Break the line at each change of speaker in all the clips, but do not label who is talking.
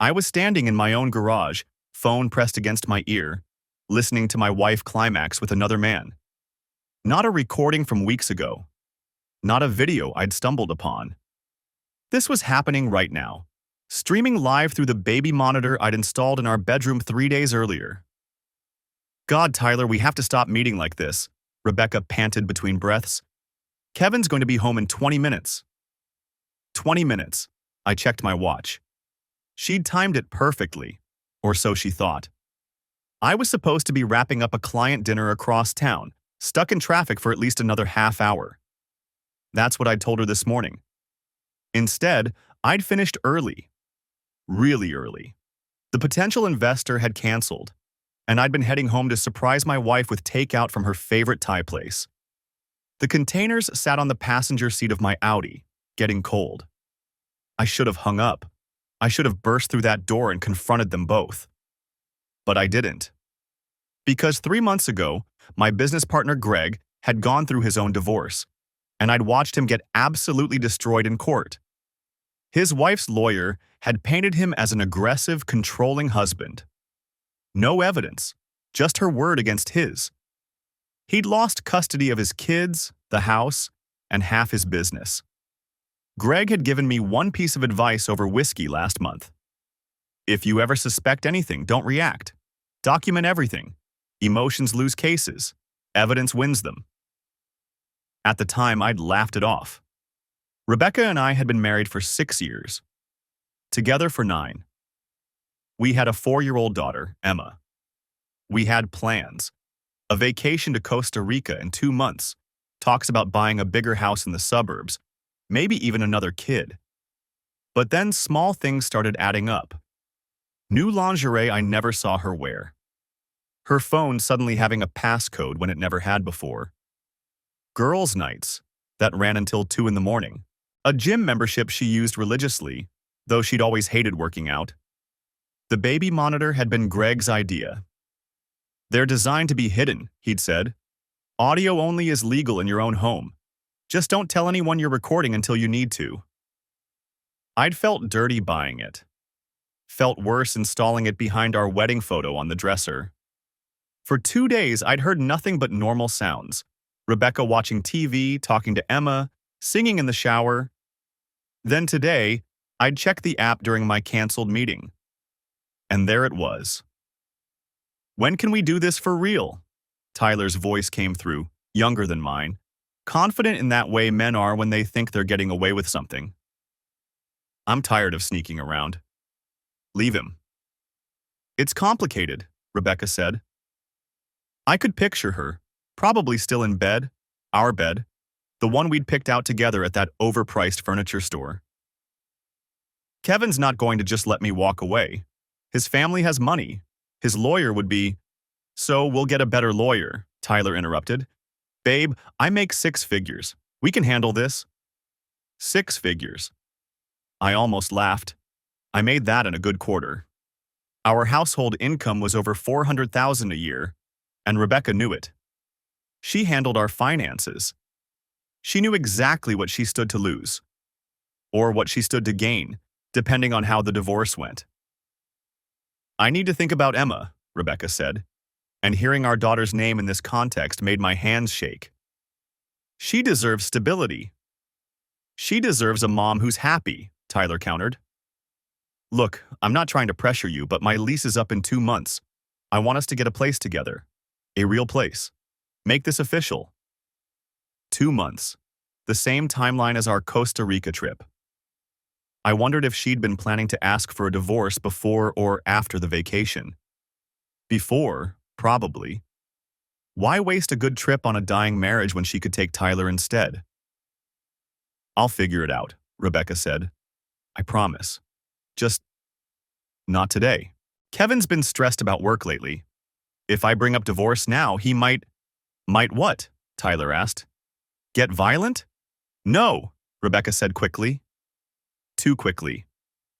I was standing in my own garage, phone pressed against my ear, listening to my wife climax with another man. Not a recording from weeks ago. Not a video I'd stumbled upon. This was happening right now, streaming live through the baby monitor I'd installed in our bedroom 3 days earlier. God, Tyler, we have to stop meeting like this, Rebecca panted between breaths. Kevin's going to be home in 20 minutes. 20 minutes. I checked my watch. She'd timed it perfectly, or so she thought. I was supposed to be wrapping up a client dinner across town, stuck in traffic for at least another half hour. That's what I'd told her this morning. Instead, I'd finished early. Really early. The potential investor had canceled, and I'd been heading home to surprise my wife with takeout from her favorite Thai place. The containers sat on the passenger seat of my Audi, getting cold. I should have hung up. I should have burst through that door and confronted them both. But I didn't. Because 3 months ago, my business partner Greg had gone through his own divorce, and I'd watched him get absolutely destroyed in court. His wife's lawyer had painted him as an aggressive, controlling husband. No evidence, just her word against his. He'd lost custody of his kids, the house, and half his business. Greg had given me one piece of advice over whiskey last month. If you ever suspect anything, don't react. Document everything. Emotions lose cases. Evidence wins them. At the time, I'd laughed it off. Rebecca and I had been married for 6 years. Together for 9. We had a 4-year-old daughter, Emma. We had plans. A vacation to Costa Rica in 2 months. Talks about buying a bigger house in the suburbs. Maybe even another kid. But then small things started adding up. New lingerie I never saw her wear. Her phone suddenly having a passcode when it never had before. Girls' nights that ran until 2 in the morning. A gym membership she used religiously, though she'd always hated working out. The baby monitor had been Greg's idea. They're designed to be hidden, he'd said. Audio only is legal in your own home. Just don't tell anyone you're recording until you need to. I'd felt dirty buying it. Felt worse installing it behind our wedding photo on the dresser. For 2 days, I'd heard nothing but normal sounds. Rebecca watching TV, talking to Emma, singing in the shower. Then today, I'd checked the app during my canceled meeting. And there it was. When can we do this for real? Tyler's voice came through, younger than mine. Confident in that way men are when they think they're getting away with something. I'm tired of sneaking around. Leave him. It's complicated, Rebecca said. I could picture her, probably still in bed, our bed, the one we'd picked out together at that overpriced furniture store. Kevin's not going to just let me walk away. His family has money. His lawyer would be. So we'll get a better lawyer, Tyler interrupted. Babe, I make 6 figures. We can handle this. 6 figures. I almost laughed. I made that in a good quarter. Our household income was over $400,000 a year, and Rebecca knew it. She handled our finances. She knew exactly what she stood to lose, or what she stood to gain, depending on how the divorce went. I need to think about Emma, Rebecca said, and hearing our daughter's name in this context made my hands shake. She deserves stability. She deserves a mom who's happy, Tyler countered. Look, I'm not trying to pressure you, but my lease is up in 2 months. I want us to get a place together. A real place. Make this official. 2 months. The same timeline as our Costa Rica trip. I wondered if she'd been planning to ask for a divorce before or after the vacation. Before, probably. Why waste a good trip on a dying marriage when she could take Tyler instead? I'll figure it out, Rebecca said. I promise. Just not today. Kevin's been stressed about work lately. If I bring up divorce now, he might what? Tyler asked. Get violent? No, Rebecca said quickly. Too quickly.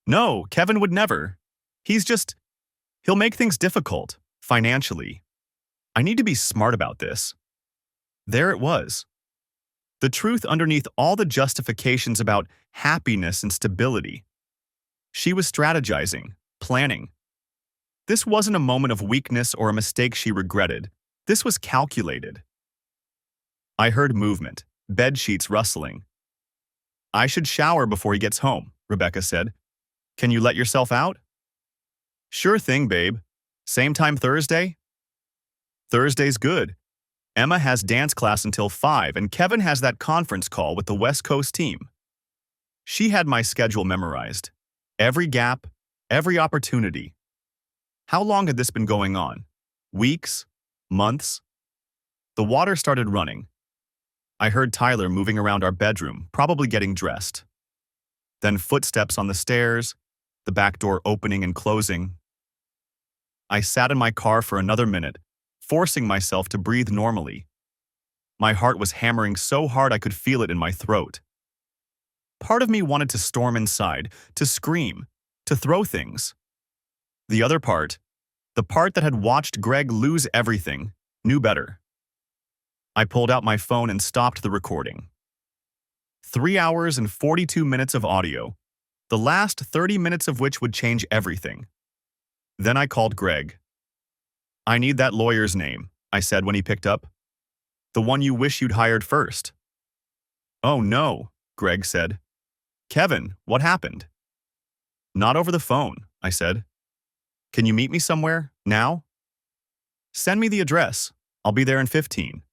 No, Kevin would never. He'll make things difficult, financially. I need to be smart about this. There it was. The truth underneath all the justifications about happiness and stability. She was strategizing, planning. This wasn't a moment of weakness or a mistake she regretted. This was calculated. I heard movement, bed sheets rustling. "I should shower before he gets home," Rebecca said. "Can you let yourself out?" "Sure thing, babe. Same time Thursday?" "Thursday's good. Emma has dance class until 5 and Kevin has that conference call with the West Coast team." She had my schedule memorized. Every gap, every opportunity. How long had this been going on? Weeks? Months? The water started running. I heard Tyler moving around our bedroom, probably getting dressed. Then footsteps on the stairs, the back door opening and closing. I sat in my car for another minute, forcing myself to breathe normally. My heart was hammering so hard I could feel it in my throat. Part of me wanted to storm inside, to scream, to throw things. The other part, the part that had watched Greg lose everything, knew better. I pulled out my phone and stopped the recording. 3 hours and 42 minutes of audio, the last 30 minutes of which would change everything. Then I called Greg. "I need that lawyer's name," I said when he picked up. "The one you wish you'd hired first." "Oh no," Greg said. "Kevin, what happened?" "Not over the phone," I said. "Can you meet me somewhere, now?" "Send me the address. I'll be there in 15.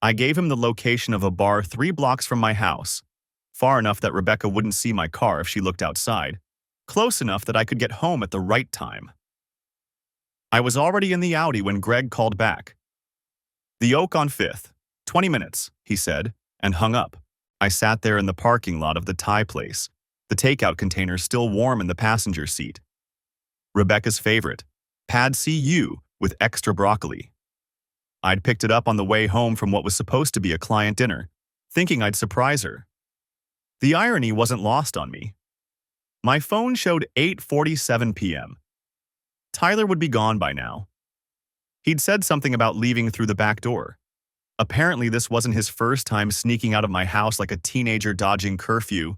I gave him the location of a bar 3 blocks from my house, far enough that Rebecca wouldn't see my car if she looked outside, close enough that I could get home at the right time. I was already in the Audi when Greg called back. "The Oak on 5th. 20 minutes, he said, and hung up. I sat there in the parking lot of the Thai place, the takeout container still warm in the passenger seat. Rebecca's favorite, Pad See Ew with extra broccoli. I'd picked it up on the way home from what was supposed to be a client dinner, thinking I'd surprise her. The irony wasn't lost on me. My phone showed 8:47 p.m. Tyler would be gone by now. He'd said something about leaving through the back door. Apparently, this wasn't his first time sneaking out of my house like a teenager dodging curfew.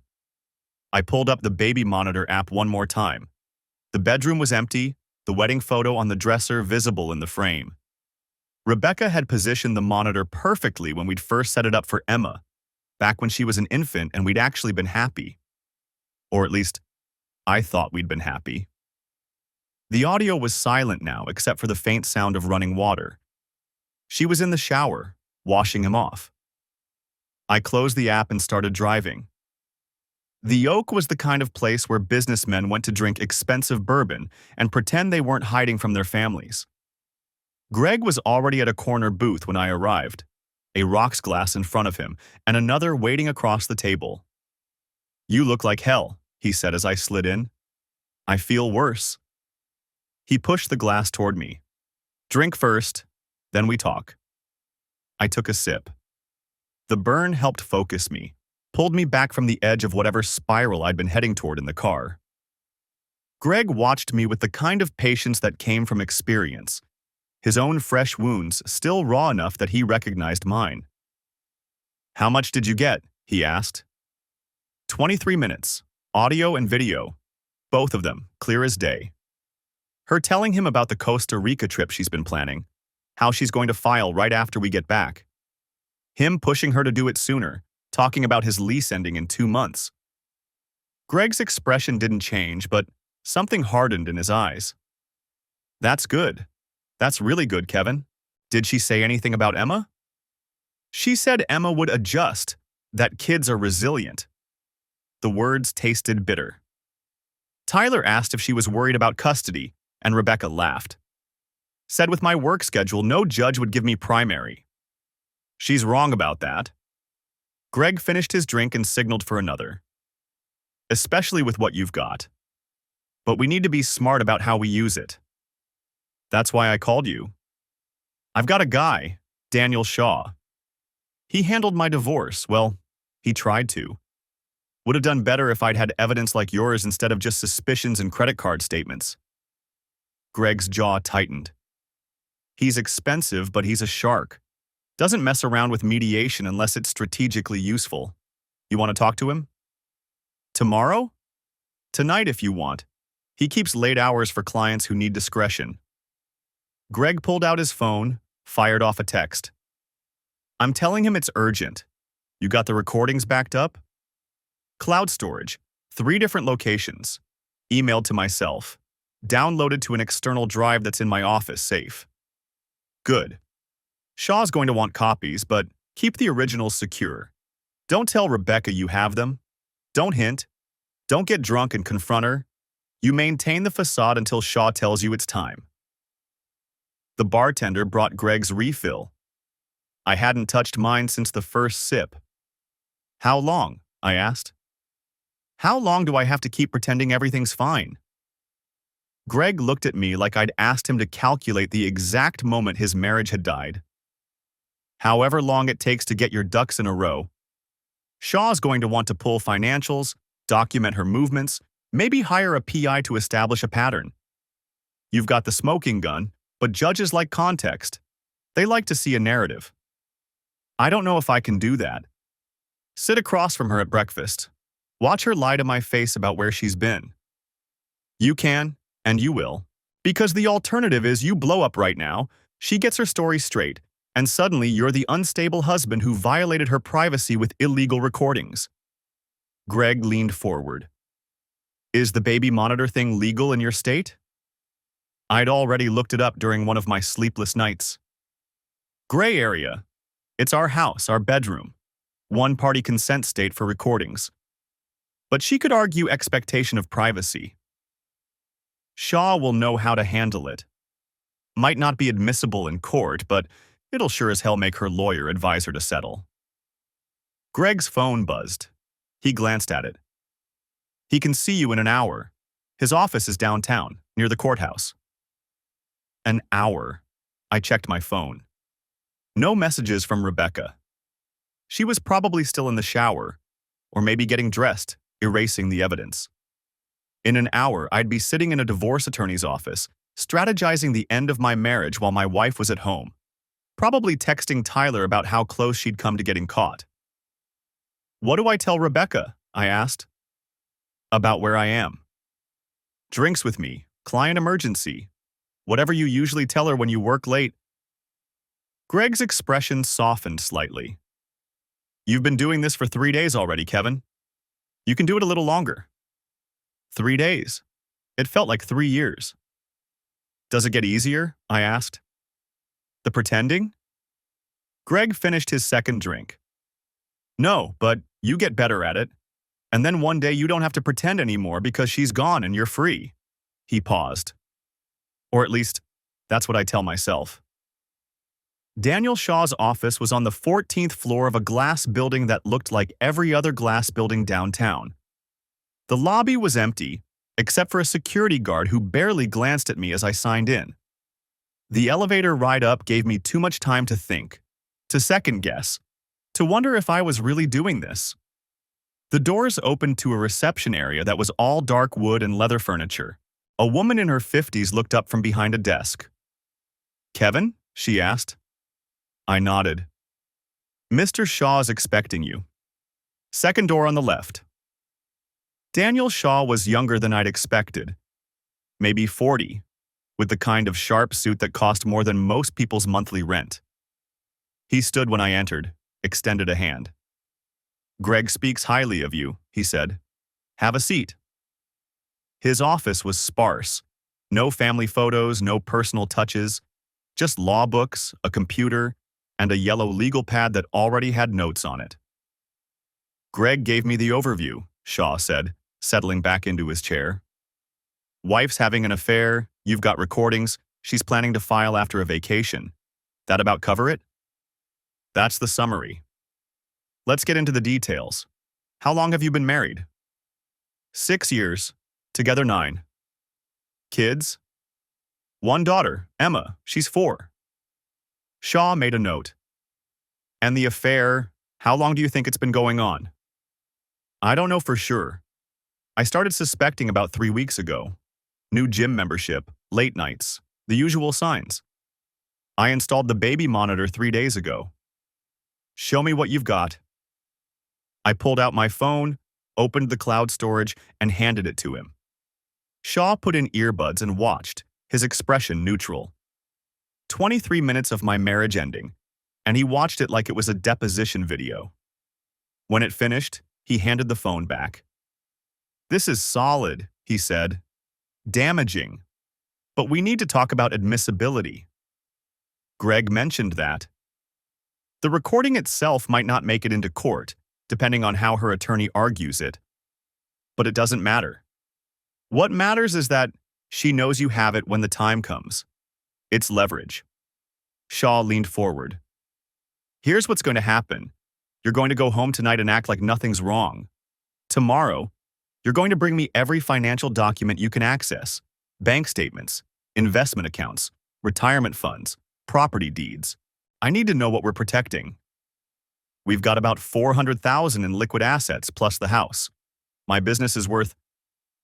I pulled up the baby monitor app one more time. The bedroom was empty, the wedding photo on the dresser visible in the frame. Rebecca had positioned the monitor perfectly when we'd first set it up for Emma, back when she was an infant and we'd actually been happy. Or at least, I thought we'd been happy. The audio was silent now except for the faint sound of running water. She was in the shower, washing him off. I closed the app and started driving. The Oak was the kind of place where businessmen went to drink expensive bourbon and pretend they weren't hiding from their families. Greg was already at a corner booth when I arrived, a rocks glass in front of him and another waiting across the table. "You look like hell," he said as I slid in. "I feel worse." He pushed the glass toward me. "Drink first, then we talk." I took a sip. The burn helped focus me, pulled me back from the edge of whatever spiral I'd been heading toward in the car. Greg watched me with the kind of patience that came from experience, his own fresh wounds still raw enough that he recognized mine. "How much did you get?" he asked. 23 minutes, audio and video, both of them clear as day. Her telling him about the Costa Rica trip she's been planning, how she's going to file right after we get back. Him pushing her to do it sooner, talking about his lease ending in 2 months. Greg's expression didn't change, but something hardened in his eyes. "That's good. That's really good, Kevin. Did she say anything about Emma?" "She said Emma would adjust, that kids are resilient." The words tasted bitter. Tyler asked if she was worried about custody, and Rebecca laughed. "Said with my work schedule, no judge would give me primary." "She's wrong about that." Greg finished his drink and signaled for another. "Especially with what you've got. But we need to be smart about how we use it. That's why I called you. I've got a guy, Daniel Shaw. He handled my divorce. Well, he tried to. Would have done better if I'd had evidence like yours instead of just suspicions and credit card statements." Greg's jaw tightened. "He's expensive, but he's a shark. Doesn't mess around with mediation unless it's strategically useful. You want to talk to him?" "Tomorrow?" "Tonight if you want. He keeps late hours for clients who need discretion. Greg pulled out his phone, fired off a text. I'm telling him it's urgent. You got the recordings backed up? Cloud storage, 3 different locations. Emailed to myself. Downloaded to an external drive that's in my office safe. Good. Shaw's going to want copies, but keep the originals secure. Don't tell Rebecca you have them. Don't hint. Don't get drunk and confront her. You maintain the facade until Shaw tells you it's time. The bartender brought Greg's refill. I hadn't touched mine since the first sip. How long? I asked. How long do I have to keep pretending everything's fine? Greg looked at me like I'd asked him to calculate the exact moment his marriage had died. However long it takes to get your ducks in a row. Shaw's going to want to pull financials, document her movements, maybe hire a PI to establish a pattern. You've got the smoking gun, but judges like context. They like to see a narrative. I don't know if I can do that. Sit across from her at breakfast. Watch her lie to my face about where she's been. You can, and you will. Because the alternative is you blow up right now, she gets her story straight, and suddenly you're the unstable husband who violated her privacy with illegal recordings. Greg leaned forward. Is the baby monitor thing legal in your state? I'd already looked it up during one of my sleepless nights. Gray area. It's our house, our bedroom. One-party consent state for recordings. But she could argue expectation of privacy. Shaw will know how to handle it. Might not be admissible in court, but it'll sure as hell make her lawyer advise her to settle. Greg's phone buzzed. He glanced at it. He can see you in an hour. His office is downtown, near the courthouse. An hour. I checked my phone. No messages from Rebecca. She was probably still in the shower, or maybe getting dressed, erasing the evidence. In an hour, I'd be sitting in a divorce attorney's office, strategizing the end of my marriage while my wife was at home, probably texting Tyler about how close she'd come to getting caught. What do I tell Rebecca? I asked. About where I am. Drinks with me, client emergency, whatever you usually tell her when you work late. Greg's expression softened slightly. You've been doing this for 3 days already, Kevin. You can do it a little longer. 3 days. It felt like 3 years. Does it get easier? I asked. The pretending? Greg finished his second drink. No, but you get better at it. And then one day you don't have to pretend anymore because she's gone and you're free. He paused. Or at least, that's what I tell myself. Daniel Shaw's office was on the 14th floor of a glass building that looked like every other glass building downtown. The lobby was empty, except for a security guard who barely glanced at me as I signed in. The elevator ride up gave me too much time to think, to second guess, to wonder if I was really doing this. The doors opened to a reception area that was all dark wood and leather furniture. A woman in her 50s looked up from behind a desk. Kevin? She asked. I nodded. Mr. Shaw's expecting you. Second door on the left. Daniel Shaw was younger than I'd expected. Maybe 40, with the kind of sharp suit that cost more than most people's monthly rent. He stood when I entered, extended a hand. Greg speaks highly of you, he said. Have a seat. His office was sparse. No family photos, no personal touches, just law books, a computer, and a yellow legal pad that already had notes on it. Greg gave me the overview, Shaw said, settling back into his chair. Wife's having an affair, you've got recordings, she's planning to file after a vacation. That about cover it? That's the summary. Let's get into the details. How long have you been married? 6 years. Together 9. Kids? 1 daughter, Emma. She's 4. Shaw made a note. And the affair, how long do you think it's been going on? I don't know for sure. I started suspecting about 3 weeks ago. New gym membership, late nights, the usual signs. I installed the baby monitor 3 days ago. Show me what you've got. I pulled out my phone, opened the cloud storage, and handed it to him. Shaw put in earbuds and watched, his expression neutral. 23 minutes of my marriage ending, and he watched it like it was a deposition video. When it finished, he handed the phone back. "This is solid," he said. "Damaging. But we need to talk about admissibility." Greg mentioned that. The recording itself might not make it into court, depending on how her attorney argues it. But it doesn't matter. What matters is that she knows you have it when the time comes. It's leverage. Shaw leaned forward. "Here's what's going to happen. You're going to go home tonight and act like nothing's wrong. Tomorrow, you're going to bring me every financial document you can access. Bank statements, investment accounts, retirement funds, property deeds. I need to know what we're protecting. We've got about $400,000 in liquid assets plus the house. My business is worth.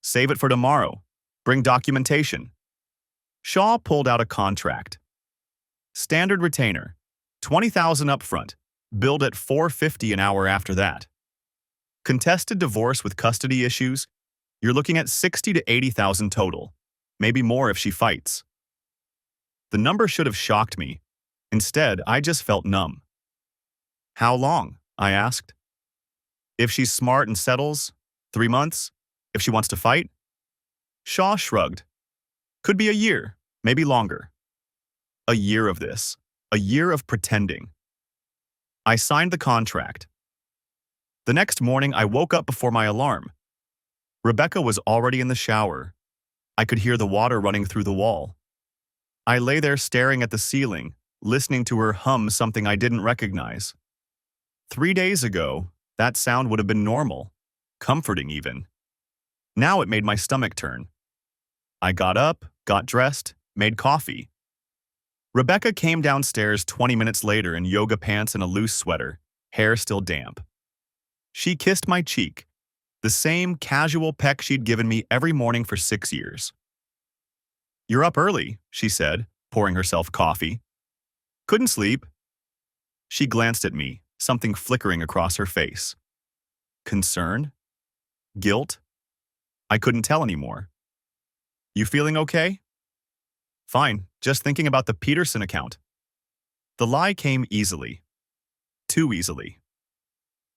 Save it for tomorrow. Bring documentation." Shaw pulled out a contract. Standard retainer, $20,000 upfront, billed at $450 an hour after that. Contested divorce with custody issues, you're looking at $60,000 to $80,000 total, maybe more if she fights. The number should have shocked me. Instead, I just felt numb. "How long?" I asked. "If she's smart and settles, 3 months. If she wants to fight?" Shaw shrugged. "Could be a year, maybe longer." A year of this. A year of pretending. I signed the contract. The next morning, I woke up before my alarm. Rebecca was already in the shower. I could hear the water running through the wall. I lay there staring at the ceiling, listening to her hum something I didn't recognize. 3 days ago, that sound would have been normal, comforting even. Now it made my stomach turn. I got up, got dressed, made coffee. Rebecca came downstairs 20 minutes later in yoga pants and a loose sweater, hair still damp. She kissed my cheek, the same casual peck she'd given me every morning for 6 years. "You're up early," she said, pouring herself coffee. "Couldn't sleep." She glanced at me, something flickering across her face. Concern? Guilt? I couldn't tell anymore. "You feeling okay?" "Fine, just thinking about the Peterson account." The lie came easily. Too easily.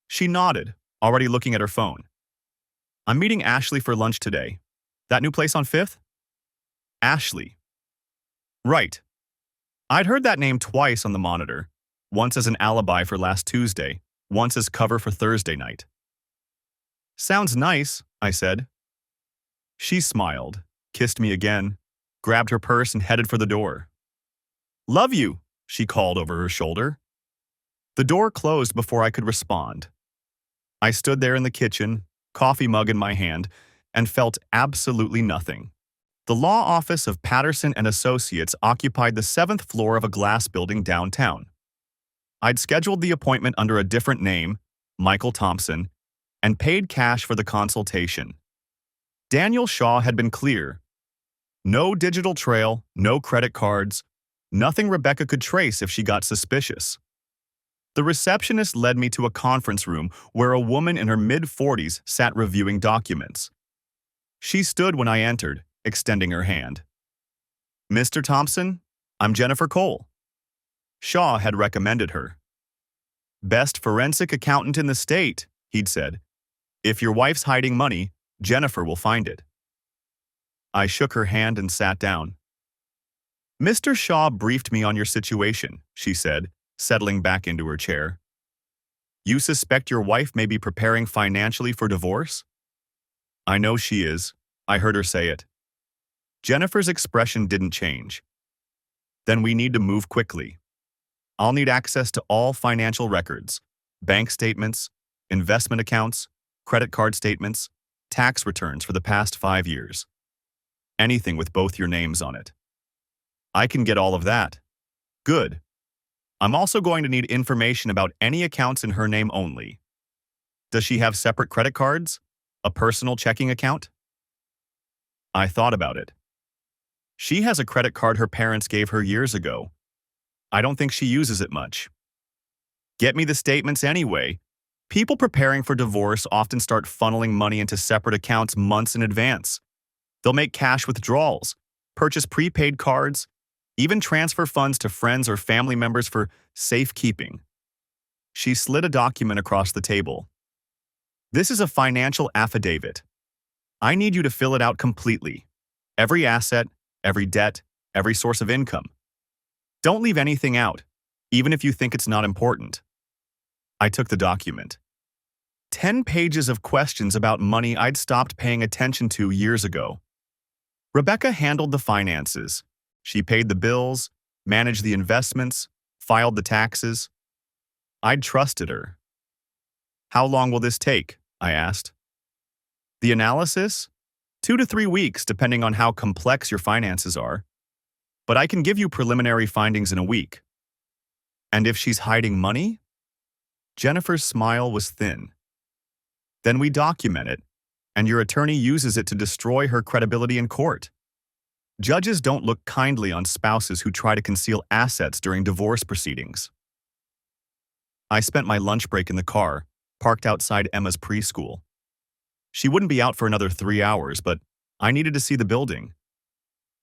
She nodded, already looking at her phone. "I'm meeting Ashley for lunch today. That new place on 5th? Ashley. Right. I'd heard that name twice on the monitor, once as an alibi for last Tuesday, once as cover for Thursday night. "Sounds nice," I said. She smiled, kissed me again, grabbed her purse and headed for the door. "Love you," she called over her shoulder. The door closed before I could respond. I stood there in the kitchen, coffee mug in my hand, and felt absolutely nothing. The law office of Patterson and Associates occupied the 7th floor of a glass building downtown. I'd scheduled the appointment under a different name, Michael Thompson, and paid cash for the consultation. Daniel Shaw had been clear. No digital trail, no credit cards, nothing Rebecca could trace if she got suspicious. The receptionist led me to a conference room where a woman in her mid-40s sat reviewing documents. She stood when I entered, extending her hand. "Mr. Thompson, I'm Jennifer Cole." Shaw had recommended her. "Best forensic accountant in the state," he'd said. "If your wife's hiding money, Jennifer will find it." I shook her hand and sat down. "Mr. Shaw briefed me on your situation," she said, settling back into her chair. "You suspect your wife may be preparing financially for divorce?" "I know she is," I heard her say it. Jennifer's expression didn't change. "Then we need to move quickly. I'll need access to all financial records, bank statements, investment accounts, credit card statements, tax returns for the past 5 years. Anything with both your names on it." "I can get all of that." "Good. I'm also going to need information about any accounts in her name only. Does she have separate credit cards? A personal checking account?" I thought about it. She has a credit card her parents gave her years ago. I don't think she uses it much. "Get me the statements anyway. People preparing for divorce often start funneling money into separate accounts months in advance. They'll make cash withdrawals, purchase prepaid cards, even transfer funds to friends or family members for safekeeping. She slid a document across the table. This is a financial affidavit. I need you to fill it out completely. Every asset, every debt, every source of income. Don't leave anything out, even if you think it's not important. I took the document. 10 pages of questions about money I'd stopped paying attention to years ago. Rebecca handled the finances. She paid the bills, managed the investments, filed the taxes. I'd trusted her. How long will this take? I asked. The analysis? 2 to 3 weeks, depending on how complex your finances are. But I can give you preliminary findings in a week. And if she's hiding money? Jennifer's smile was thin. Then we document it, and your attorney uses it to destroy her credibility in court. Judges don't look kindly on spouses who try to conceal assets during divorce proceedings. I spent my lunch break in the car, parked outside Emma's preschool. She wouldn't be out for another 3 hours, but I needed to see the building.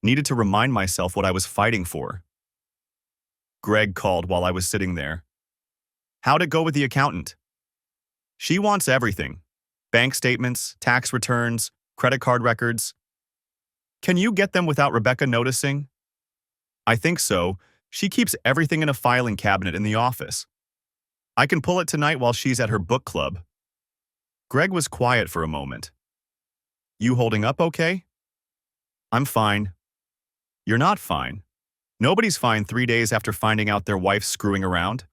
Needed to remind myself what I was fighting for. Greg called while I was sitting there. How'd it go with the accountant? She wants everything. Bank statements, tax returns, credit card records. Can you get them without Rebecca noticing? I think so. She keeps everything in a filing cabinet in the office. I can pull it tonight while she's at her book club. Greg was quiet for a moment. You holding up okay? I'm fine. You're not fine. Nobody's fine 3 days after finding out their wife's screwing around.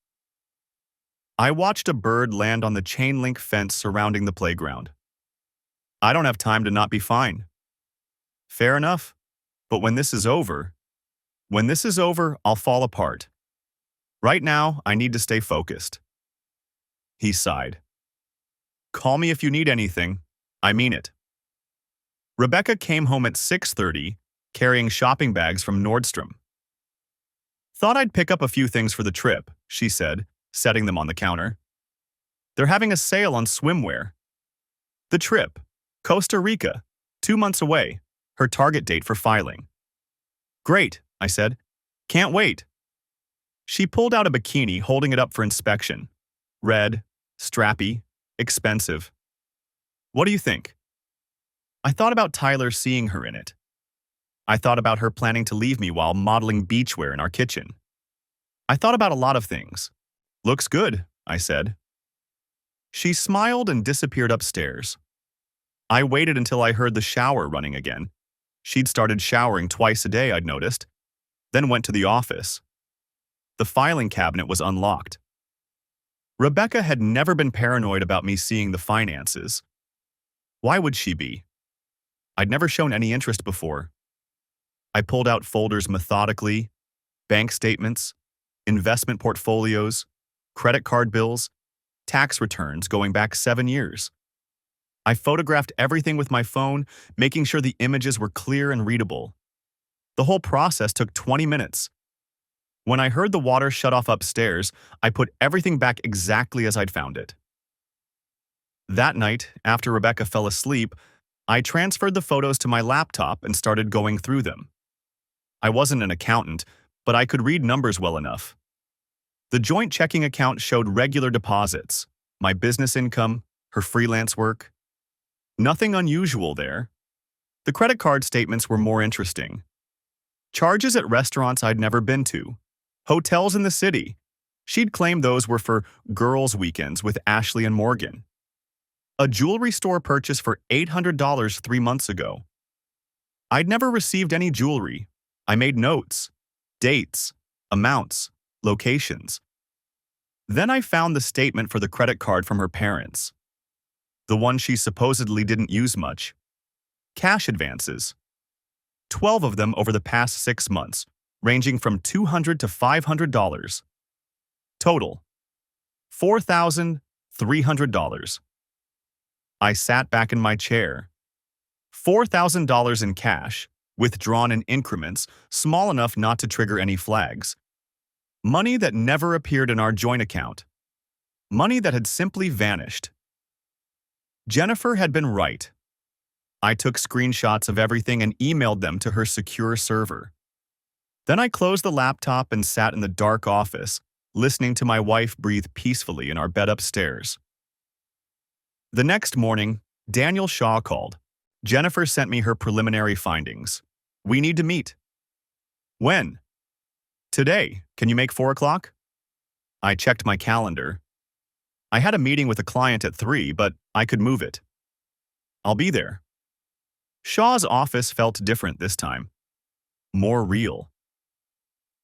I watched a bird land on the chain-link fence surrounding the playground. I don't have time to not be fine. Fair enough. But when this is over, I'll fall apart. Right now, I need to stay focused. He sighed. Call me if you need anything. I mean it. Rebecca came home at 6:30, carrying shopping bags from Nordstrom. Thought I'd pick up a few things for the trip, she said, setting them on the counter. They're having a sale on swimwear. The trip, Costa Rica, 2 months away, her target date for filing. Great, I said. Can't wait. She pulled out a bikini, holding it up for inspection. Red, strappy, expensive. What do you think? I thought about Tyler seeing her in it. I thought about her planning to leave me while modeling beachwear in our kitchen. I thought about a lot of things. Looks good, I said. She smiled and disappeared upstairs. I waited until I heard the shower running again. She'd started showering twice a day, I'd noticed, then went to the office. The filing cabinet was unlocked. Rebecca had never been paranoid about me seeing the finances. Why would she be? I'd never shown any interest before. I pulled out folders methodically, bank statements, investment portfolios, credit card bills, tax returns going back 7 years. I photographed everything with my phone, making sure the images were clear and readable. The whole process took 20 minutes. When I heard the water shut off upstairs, I put everything back exactly as I'd found it. That night, after Rebecca fell asleep, I transferred the photos to my laptop and started going through them. I wasn't an accountant, but I could read numbers well enough. The joint checking account showed regular deposits, my business income, her freelance work. Nothing unusual there. The credit card statements were more interesting. Charges at restaurants I'd never been to. Hotels in the city. She'd claimed those were for girls' weekends with Ashley and Morgan. A jewelry store purchase for $800 3 months ago. I'd never received any jewelry. I made notes, dates, amounts, locations. Then I found the statement for the credit card from her parents. The one she supposedly didn't use much. Cash advances. 12 of them over the past 6 months, ranging from $200 to $500. Total, $4,300. I sat back in my chair. $4,000 in cash, withdrawn in increments, small enough not to trigger any flags. Money that never appeared in our joint account. Money that had simply vanished. Jennifer had been right. I took screenshots of everything and emailed them to her secure server. Then I closed the laptop and sat in the dark office, listening to my wife breathe peacefully in our bed upstairs. The next morning, Daniel Shaw called. Jennifer sent me her preliminary findings. We need to meet. When? Today. Can you make 4 o'clock? I checked my calendar. I had a meeting with a client at 3, but I could move it. I'll be there. Shaw's office felt different this time. More real.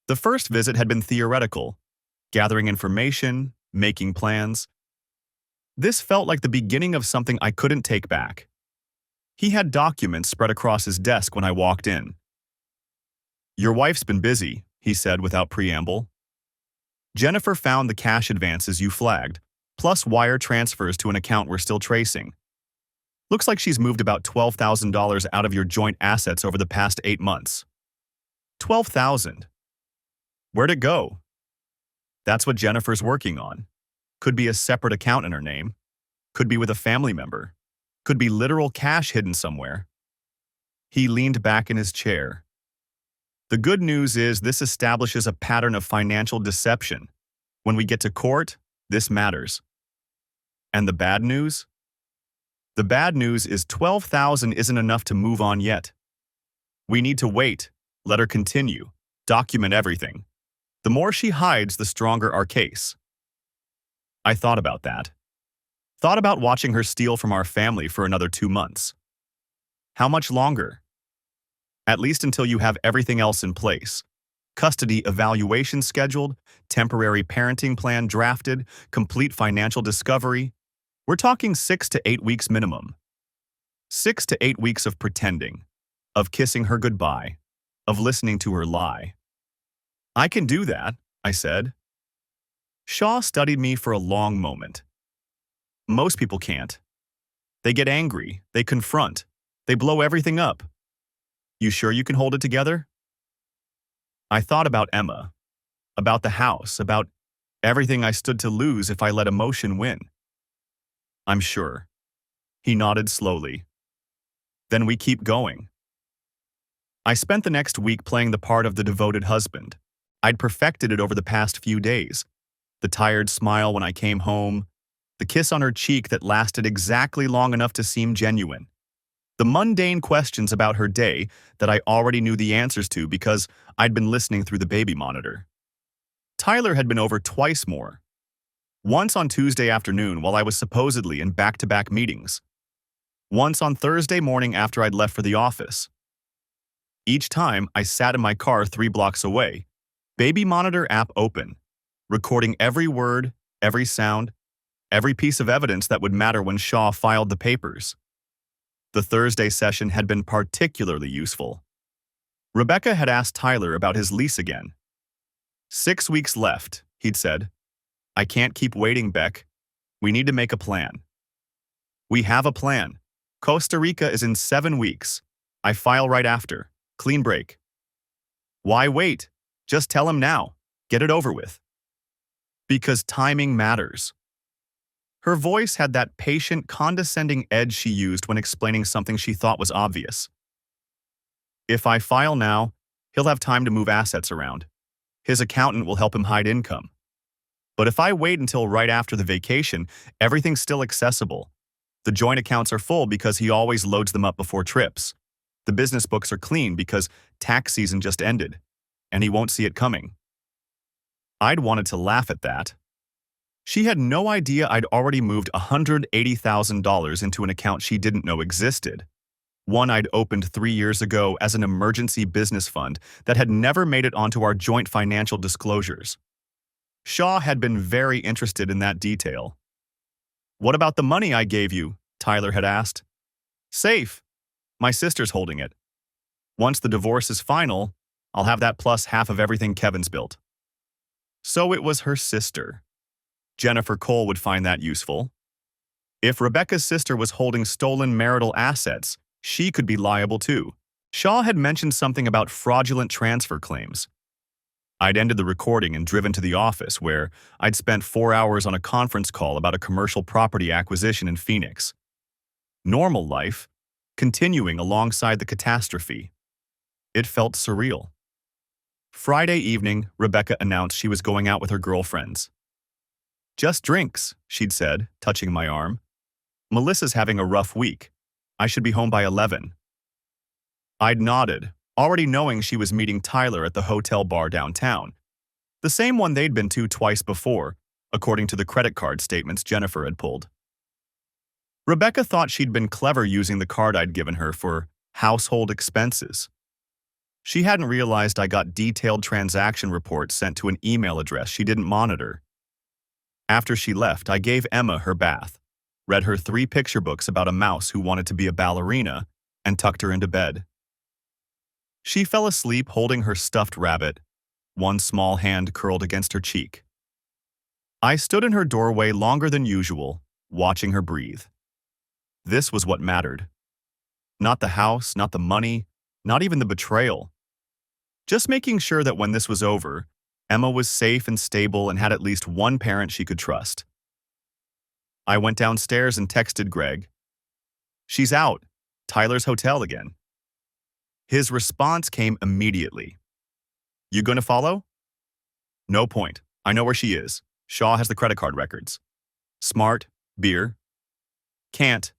The first visit had been theoretical, gathering information, making plans. This felt like the beginning of something I couldn't take back. He had documents spread across his desk when I walked in. Your wife's been busy, he said without preamble. Jennifer found the cash advances you flagged, plus wire transfers to an account we're still tracing. Looks like she's moved about $12,000 out of your joint assets over the past 8 months. $12,000. Where'd it go? That's what Jennifer's working on. Could be a separate account in her name. Could be with a family member. Could be literal cash hidden somewhere. He leaned back in his chair. The good news is this establishes a pattern of financial deception. When we get to court, this matters. And the bad news? The bad news is $12,000 isn't enough to move on yet. We need to wait, let her continue, document everything. The more she hides, the stronger our case. I thought about that. Thought about watching her steal from our family for another 2 months. How much longer? At least until you have everything else in place. Custody evaluation scheduled, temporary parenting plan drafted, complete financial discovery. We're talking 6 to 8 weeks minimum. 6 to 8 weeks of pretending, of kissing her goodbye, of listening to her lie. I can do that, I said. Shaw studied me for a long moment. Most people can't. They get angry, they confront, they blow everything up. You sure you can hold it together? I thought about Emma, about the house, about everything I stood to lose if I let emotion win. I'm sure. He nodded slowly. Then we keep going. I spent the next week playing the part of the devoted husband. I'd perfected it over the past few days. The tired smile when I came home, the kiss on her cheek that lasted exactly long enough to seem genuine. The mundane questions about her day that I already knew the answers to because I'd been listening through the baby monitor. Tyler had been over twice more. Once on Tuesday afternoon while I was supposedly in back-to-back meetings. Once on Thursday morning after I'd left for the office. Each time, I sat in my car 3 blocks away, baby monitor app open, recording every word, every sound, every piece of evidence that would matter when Shaw filed the papers. The Thursday session had been particularly useful. Rebecca had asked Tyler about his lease again. 6 weeks left, he'd said. I can't keep waiting, Beck. We need to make a plan. We have a plan. Costa Rica is in 7 weeks. I file right after. Clean break. Why wait? Just tell him now. Get it over with. Because timing matters. Her voice had that patient, condescending edge she used when explaining something she thought was obvious. If I file now, he'll have time to move assets around. His accountant will help him hide income. But if I wait until right after the vacation, everything's still accessible. The joint accounts are full because he always loads them up before trips. The business books are clean because tax season just ended, and he won't see it coming. I'd wanted to laugh at that. She had no idea I'd already moved $180,000 into an account she didn't know existed. One I'd opened 3 years ago as an emergency business fund that had never made it onto our joint financial disclosures. Shaw had been very interested in that detail. What about the money I gave you? Tyler had asked. Safe. My sister's holding it. Once the divorce is final, I'll have that plus half of everything Kevin's built. So it was her sister. Jennifer Cole would find that useful. If Rebecca's sister was holding stolen marital assets, she could be liable too. Shaw had mentioned something about fraudulent transfer claims. I'd ended the recording and driven to the office where I'd spent 4 hours on a conference call about a commercial property acquisition in Phoenix. Normal life, continuing alongside the catastrophe. It felt surreal. Friday evening, Rebecca announced she was going out with her girlfriends. "Just drinks," she'd said, touching my arm. "Melissa's having a rough week. I should be home by 11. I'd nodded, already knowing she was meeting Tyler at the hotel bar downtown, the same one they'd been to twice before, according to the credit card statements Jennifer had pulled. Rebecca thought she'd been clever using the card I'd given her for household expenses. She hadn't realized I got detailed transaction reports sent to an email address she didn't monitor. After she left, I gave Emma her bath, read her 3 picture books about a mouse who wanted to be a ballerina, and tucked her into bed. She fell asleep holding her stuffed rabbit, one small hand curled against her cheek. I stood in her doorway longer than usual, watching her breathe. This was what mattered. Not the house, not the money, not even the betrayal. Just making sure that when this was over, Emma was safe and stable and had at least one parent she could trust. I went downstairs and texted Greg. "She's out. Tyler's hotel again." His response came immediately. "You gonna follow?" "No point. I know where she is. Shaw has the credit card records." "Smart. Beer?" "Can't.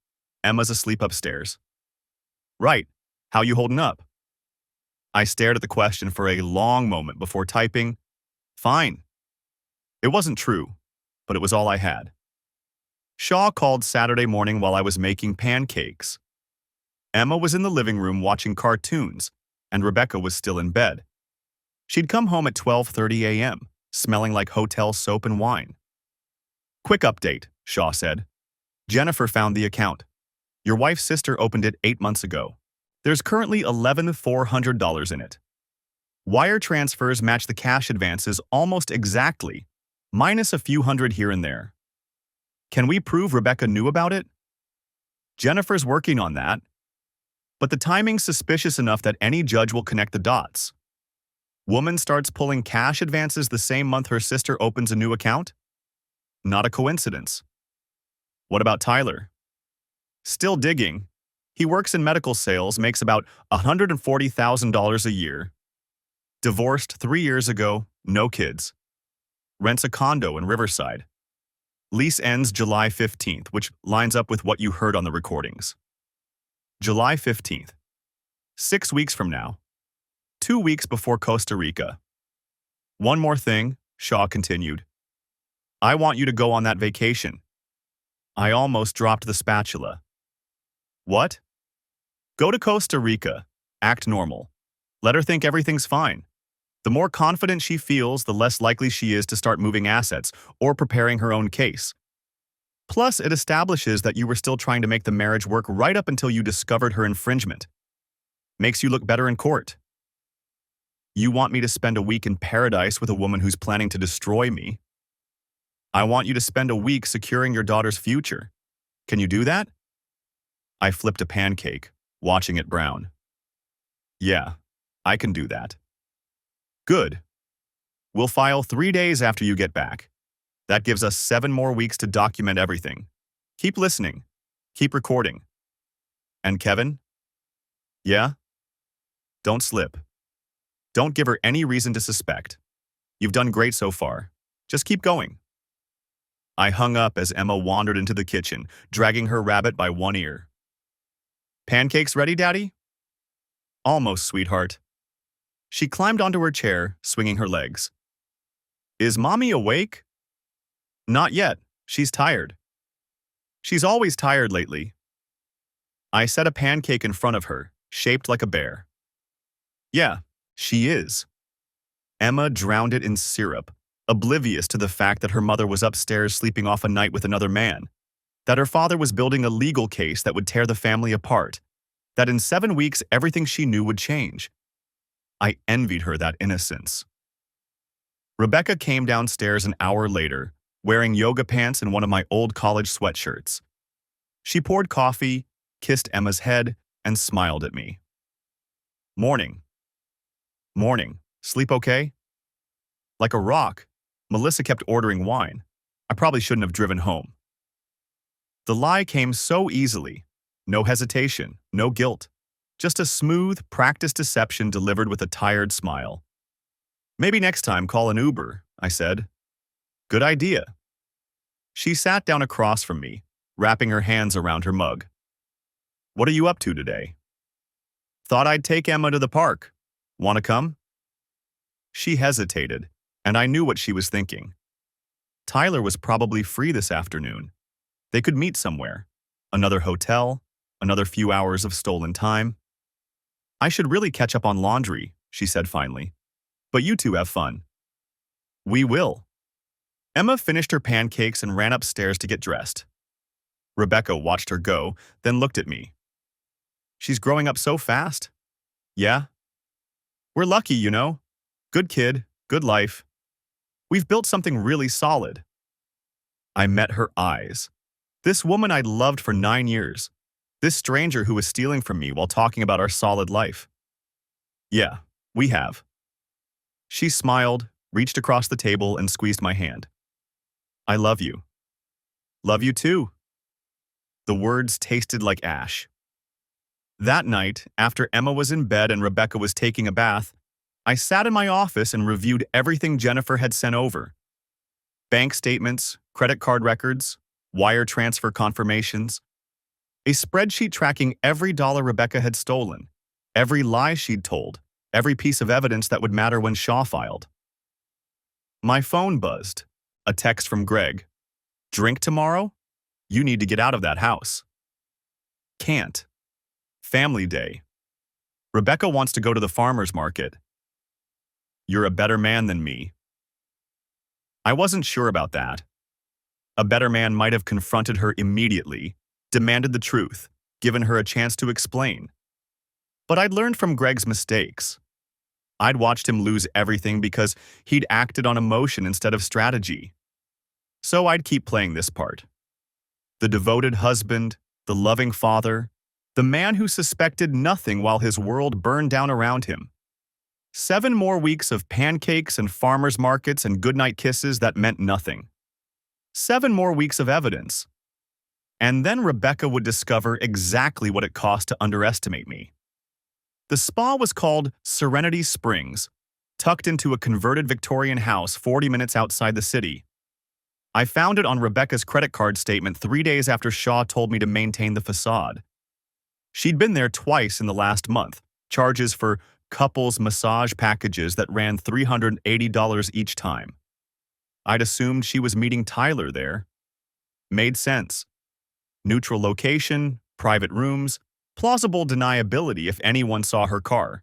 Emma's asleep upstairs." "Right. How you holding up?" I stared at the question for a long moment before typing, "Fine." It wasn't true, but it was all I had. Shaw called Saturday morning while I was making pancakes. Emma was in the living room watching cartoons, and Rebecca was still in bed. She'd come home at 12:30 a.m., smelling like hotel soap and wine. "Quick update," Shaw said. "Jennifer found the account. Your wife's sister opened it 8 months ago. There's currently $11,400 in it. Wire transfers match the cash advances almost exactly, minus a few hundred here and there. Can we prove Rebecca knew about it?" "Jennifer's working on that. But the timing's suspicious enough that any judge will connect the dots. Woman starts pulling cash advances the same month her sister opens a new account? Not a coincidence." "What about Tyler?" "Still digging. He works in medical sales, makes about $140,000 a year. Divorced 3 years ago, no kids. Rents a condo in Riverside. Lease ends July 15th, which lines up with what you heard on the recordings. July 15th. 6 weeks from now. 2 weeks before Costa Rica. One more thing," Shaw continued. "I want you to go on that vacation." I almost dropped the spatula. "What?" "Go to Costa Rica. Act normal. Let her think everything's fine. The more confident she feels, the less likely she is to start moving assets or preparing her own case. Plus, it establishes that you were still trying to make the marriage work right up until you discovered her infringement. Makes you look better in court. You want me to spend a week in paradise with a woman who's planning to destroy me. I want you to spend a week securing your daughter's future. Can you do that?" I flipped a pancake, watching it brown. "Yeah, I can do that." "Good. We'll file 3 days after you get back. That gives us 7 more weeks to document everything. Keep listening. Keep recording. And Kevin?" "Yeah?" "Don't slip. Don't give her any reason to suspect. You've done great so far. Just keep going." I hung up as Emma wandered into the kitchen, dragging her rabbit by one ear. "Pancakes ready, Daddy?" "Almost, sweetheart." She climbed onto her chair, swinging her legs. "Is Mommy awake?" "Not yet. She's tired." "She's always tired lately." I set a pancake in front of her, shaped like a bear. "Yeah, she is." Emma drowned it in syrup, oblivious to the fact that her mother was upstairs sleeping off a night with another man, that her father was building a legal case that would tear the family apart, that in 7 weeks everything she knew would change. I envied her that innocence. Rebecca came downstairs an hour later, wearing yoga pants and one of my old college sweatshirts. She poured coffee, kissed Emma's head, and smiled at me. "Morning." "Morning. Sleep okay?" Like a rock, Melissa kept ordering wine. I probably shouldn't have driven home. The lie came so easily. No hesitation, no guilt. Just a smooth, practiced deception delivered with a tired smile. Maybe next time call an Uber, I said. Good idea. She sat down across from me, wrapping her hands around her mug. What are you up to today? Thought I'd take Emma to the park. Want to come? She hesitated, and I knew what she was thinking. Tyler was probably free this afternoon. They could meet somewhere. Another hotel, another few hours of stolen time. I should really catch up on laundry, she said finally. But you two have fun. We will. Emma finished her pancakes and ran upstairs to get dressed. Rebecca watched her go, then looked at me. She's growing up so fast. Yeah? We're lucky, you know. Good kid, good life. We've built something really solid. I met her eyes. This woman I'd loved for 9 years. This stranger who was stealing from me while talking about our solid life. Yeah, we have. She smiled, reached across the table, and squeezed my hand. I love you. Love you too. The words tasted like ash. That night, after Emma was in bed and Rebecca was taking a bath, I sat in my office and reviewed everything Jennifer had sent over. Bank statements, credit card records, wire transfer confirmations. A spreadsheet tracking every dollar Rebecca had stolen, every lie she'd told, every piece of evidence that would matter when Shaw filed. My phone buzzed. A text from Greg. Drink tomorrow? You need to get out of that house. Can't. Family day. Rebecca wants to go to the farmer's market. You're a better man than me. I wasn't sure about that. A better man might have confronted her immediately, demanded the truth, given her a chance to explain. But I'd learned from Greg's mistakes. I'd watched him lose everything because he'd acted on emotion instead of strategy. So I'd keep playing this part. The devoted husband, the loving father, the man who suspected nothing while his world burned down around him. 7 more weeks of pancakes and farmers markets and goodnight kisses that meant nothing. 7 more weeks of evidence. And then Rebecca would discover exactly what it cost to underestimate me. The spa was called Serenity Springs, tucked into a converted Victorian house 40 minutes outside the city. I found it on Rebecca's credit card statement 3 days after Shaw told me to maintain the facade. She'd been there twice in the last month, charges for couples massage packages that ran $380 each time. I'd assumed she was meeting Tyler there. Made sense. Neutral location, private rooms, plausible deniability if anyone saw her car.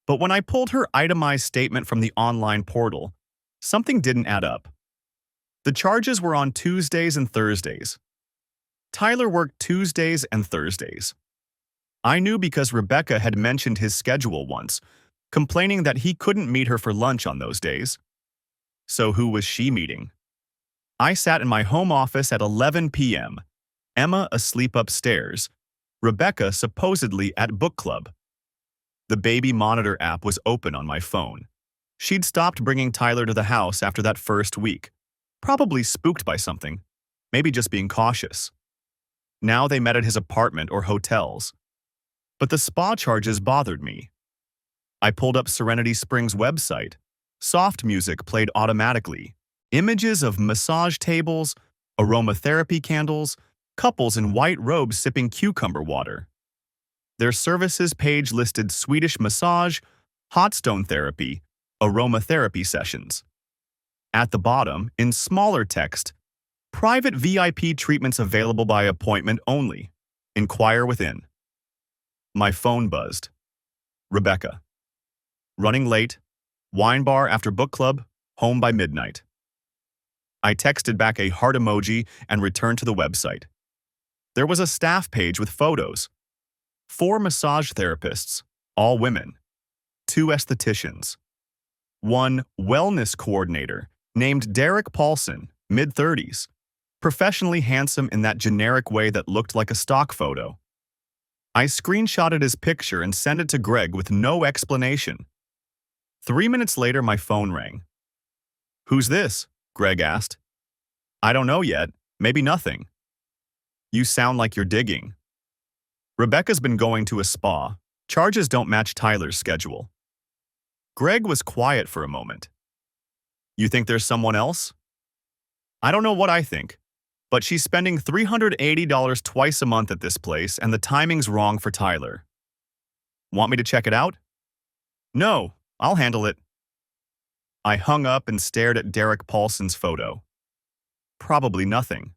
But when I pulled her itemized statement from the online portal, something didn't add up. The charges were on Tuesdays and Thursdays. Tyler worked Tuesdays and Thursdays. I knew because Rebecca had mentioned his schedule once, complaining that he couldn't meet her for lunch on those days. So who was she meeting? I sat in my home office at 11 p.m., Emma asleep upstairs, Rebecca supposedly at book club. The baby monitor app was open on my phone. She'd stopped bringing Tyler to the house after that first week, probably spooked by something, maybe just being cautious. Now they met at his apartment or hotels. But the spa charges bothered me. I pulled up Serenity Springs' website. Soft music played automatically. Images of massage tables, aromatherapy candles, couples in white robes sipping cucumber water. Their services page listed Swedish massage, hot stone therapy, aromatherapy sessions. At the bottom, in smaller text, private VIP treatments available by appointment only. Inquire within. My phone buzzed. Rebecca. Running late, wine bar after book club, home by midnight. I texted back a heart emoji and returned to the website. There was a staff page with photos. 4 massage therapists, all women. 2 estheticians. 1 wellness coordinator named Derek Paulson, mid-30s, professionally handsome in that generic way that looked like a stock photo. I screenshotted his picture and sent it to Greg with no explanation. 3 minutes later, my phone rang. Who's this? Greg asked. I don't know yet. Maybe nothing. You sound like you're digging. Rebecca's been going to a spa. Charges don't match Tyler's schedule. Greg was quiet for a moment. You think there's someone else? I don't know what I think, but she's spending $380 twice a month at this place, and the timing's wrong for Tyler. Want me to check it out? No, I'll handle it. I hung up and stared at Derek Paulson's photo. Probably nothing.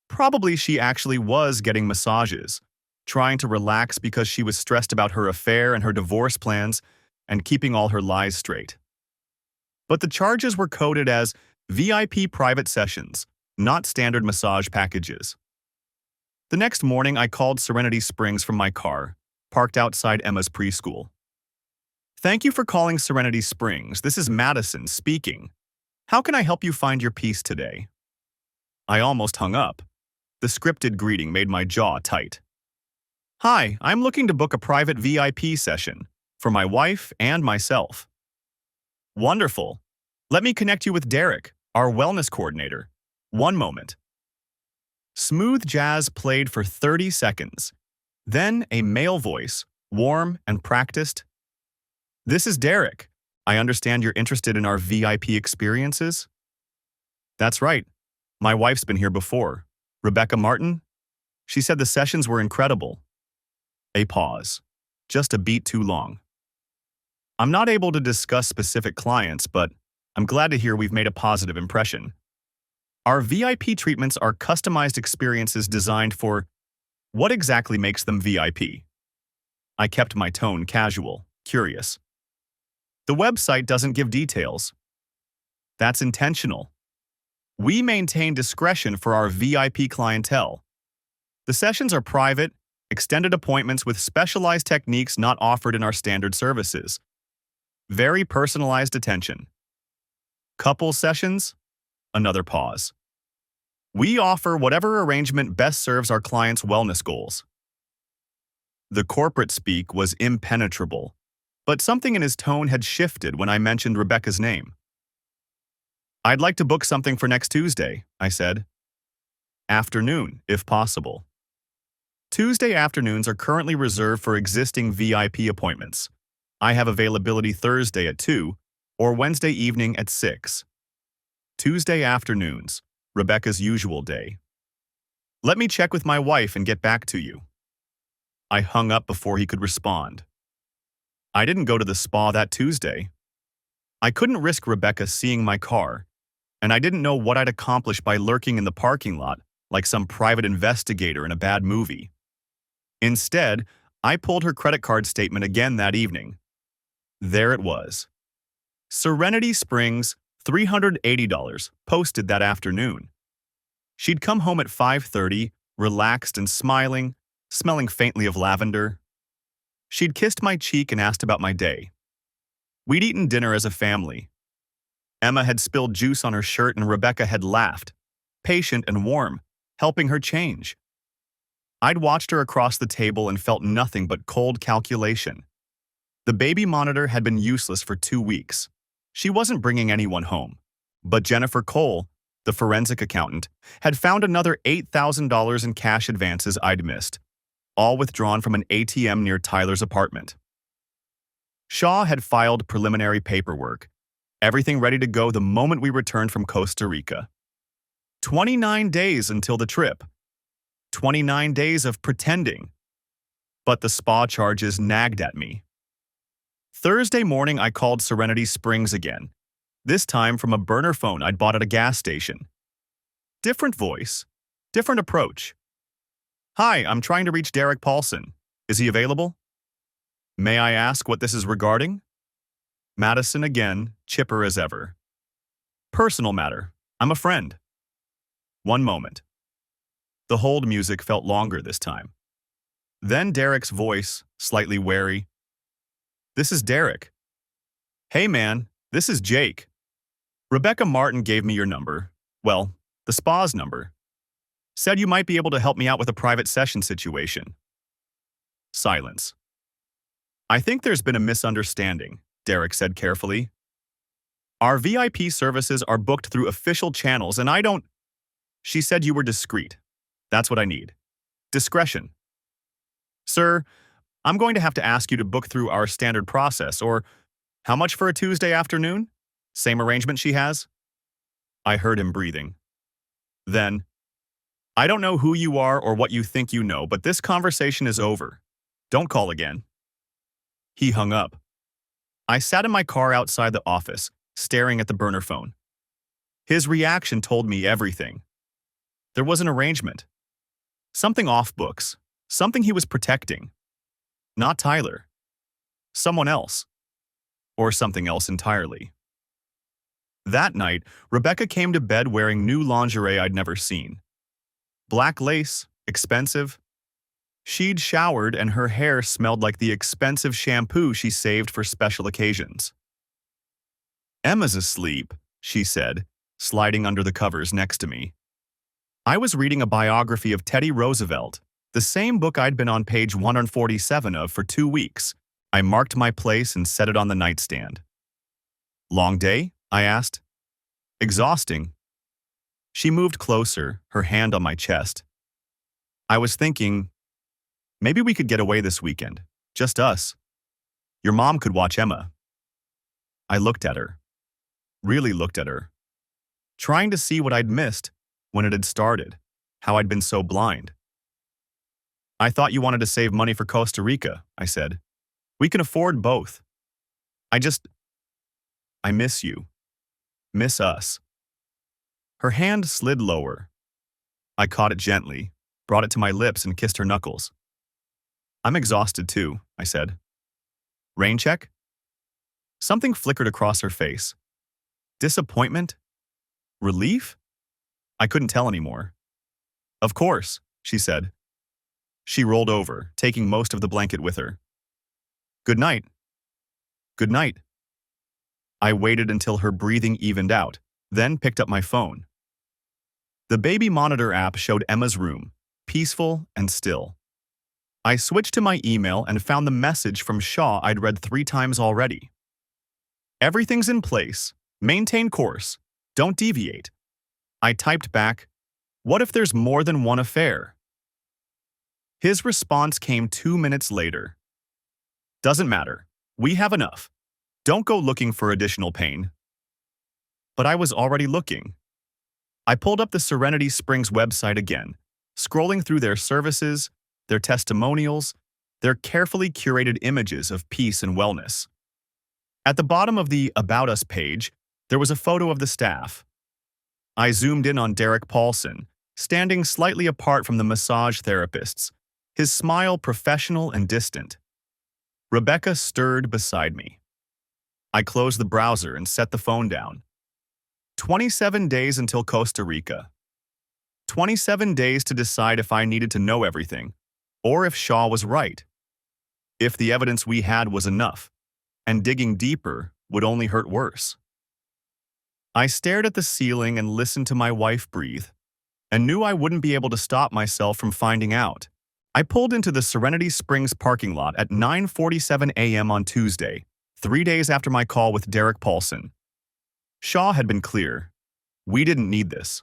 Probably she actually was getting massages, trying to relax because she was stressed about her affair and her divorce plans and keeping all her lies straight. But the charges were coded as VIP private sessions, not standard massage packages. The next morning, I called Serenity Springs from my car, parked outside Emma's preschool. Thank you for calling Serenity Springs. This is Madison speaking. How can I help you find your peace today? I almost hung up. The scripted greeting made my jaw tight. Hi, I'm looking to book a private VIP session for my wife and myself. Wonderful. Let me connect you with Derek, our wellness coordinator. One moment. Smooth jazz played for 30 seconds. Then a male voice, warm and practiced. This is Derek. I understand you're interested in our VIP experiences? That's right. My wife's been here before. Rebecca Martin? She said the sessions were incredible. A pause. Just a beat too long. I'm not able to discuss specific clients, but I'm glad to hear we've made a positive impression. Our VIP treatments are customized experiences designed for what exactly makes them VIP? I kept my tone casual, curious. The website doesn't give details. That's intentional. We maintain discretion for our VIP clientele. The sessions are private, extended appointments with specialized techniques not offered in our standard services. Very personalized attention. Couple sessions? Another pause. We offer whatever arrangement best serves our clients' wellness goals. The corporate speak was impenetrable, but something in his tone had shifted when I mentioned Rebecca's name. I'd like to book something for next Tuesday, I said. Afternoon, if possible. Tuesday afternoons are currently reserved for existing VIP appointments. I have availability Thursday at 2 or Wednesday evening at 6. Tuesday afternoons, Rebecca's usual day. Let me check with my wife and get back to you. I hung up before he could respond. I didn't go to the spa that Tuesday. I couldn't risk Rebecca seeing my car, and I didn't know what I'd accomplish by lurking in the parking lot like some private investigator in a bad movie. Instead, I pulled her credit card statement again that evening. There it was. Serenity Springs, $380, posted that afternoon. She'd come home at 5:30, relaxed and smiling, smelling faintly of lavender. She'd kissed my cheek and asked about my day. We'd eaten dinner as a family. Emma had spilled juice on her shirt and Rebecca had laughed, patient and warm, helping her change. I'd watched her across the table and felt nothing but cold calculation. The baby monitor had been useless for 2 weeks. She wasn't bringing anyone home. But Jennifer Cole, the forensic accountant, had found another $8,000 in cash advances I'd missed, all withdrawn from an ATM near Tyler's apartment. Shaw had filed preliminary paperwork, everything ready to go the moment we returned from Costa Rica. 29 days until the trip. 29 days of pretending. But the spa charges nagged at me. Thursday morning, I called Serenity Springs again, this time from a burner phone I'd bought at a gas station. Different voice, different approach. Hi, I'm trying to reach Derek Paulson. Is he available? May I ask what this is regarding? Madison again, chipper as ever. Personal matter. I'm a friend. One moment. The hold music felt longer this time. Then Derek's voice, slightly wary. This is Derek. Hey man, this is Jake. Rebecca Martin gave me your number. Well, the spa's number. Said you might be able to help me out with a private session situation. Silence. I think there's been a misunderstanding, Derek said carefully. Our VIP services are booked through official channels and I don't... She said you were discreet. That's what I need. Discretion. Sir, I'm going to have to ask you to book through our standard process, or how much for a Tuesday afternoon? Same arrangement she has? I heard him breathing. Then, I don't know who you are or what you think you know, but this conversation is over. Don't call again. He hung up. I sat in my car outside the office, staring at the burner phone. His reaction told me everything. There was an arrangement. Something off books. Something he was protecting. Not Tyler. Someone else. Or something else entirely. That night, Rebecca came to bed wearing new lingerie I'd never seen. Black lace, expensive. She'd showered and her hair smelled like the expensive shampoo she saved for special occasions. "Emma's asleep," she said, sliding under the covers next to me. I was reading a biography of Teddy Roosevelt, the same book I'd been on page 147 of for 2 weeks. I marked my place and set it on the nightstand. "Long day?" I asked. "Exhausting." She moved closer, her hand on my chest. "I was thinking, maybe we could get away this weekend. Just us. Your mom could watch Emma." I looked at her. Really looked at her. Trying to see what I'd missed when it had started, how I'd been so blind. "I thought you wanted to save money for Costa Rica," I said. "We can afford both. I miss you. Miss us." Her hand slid lower. I caught it gently, brought it to my lips and kissed her knuckles. "I'm exhausted too," I said. "Rain check?" Something flickered across her face. Disappointment? Relief? I couldn't tell anymore. "Of course," she said. She rolled over, taking most of the blanket with her. "Good night." "Good night." I waited until her breathing evened out, then picked up my phone. The baby monitor app showed Emma's room, peaceful and still. I switched to my email and found the message from Shaw I'd read 3 times already. "Everything's in place. Maintain course. Don't deviate." I typed back, "What if there's more than one affair?" His response came 2 minutes later. "Doesn't matter. We have enough. Don't go looking for additional pain." But I was already looking. I pulled up the Serenity Springs website again, scrolling through their services, their testimonials, their carefully curated images of peace and wellness. At the bottom of the About Us page, there was a photo of the staff. I zoomed in on Derek Paulson, standing slightly apart from the massage therapists, his smile professional and distant. Rebecca stirred beside me. I closed the browser and set the phone down. 27 days until Costa Rica. 27 days to decide if I needed to know everything, or if Shaw was right. If the evidence we had was enough, and digging deeper would only hurt worse. I stared at the ceiling and listened to my wife breathe, and knew I wouldn't be able to stop myself from finding out. I pulled into the Serenity Springs parking lot at 9:47 a.m. on Tuesday, 3 days after my call with Derek Paulson. Shaw had been clear. We didn't need this.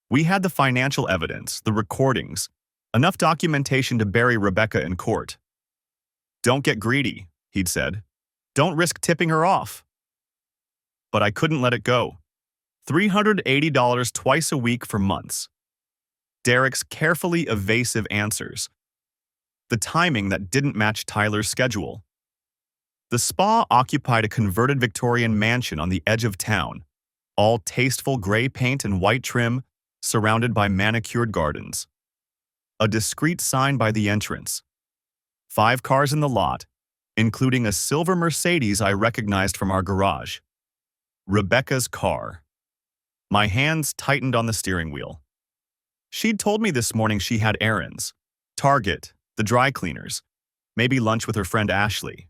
We had the financial evidence, the recordings, enough documentation to bury Rebecca in court. "Don't get greedy," he'd said. "Don't risk tipping her off." But I couldn't let it go. $380 twice a week for months. Derek's carefully evasive answers. The timing that didn't match Tyler's schedule. The spa occupied a converted Victorian mansion on the edge of town, all tasteful gray paint and white trim, surrounded by manicured gardens. A discreet sign by the entrance. 5 cars in the lot, including a silver Mercedes I recognized from our garage. Rebecca's car. My hands tightened on the steering wheel. She'd told me this morning she had errands. Target, the dry cleaners, maybe lunch with her friend Ashley.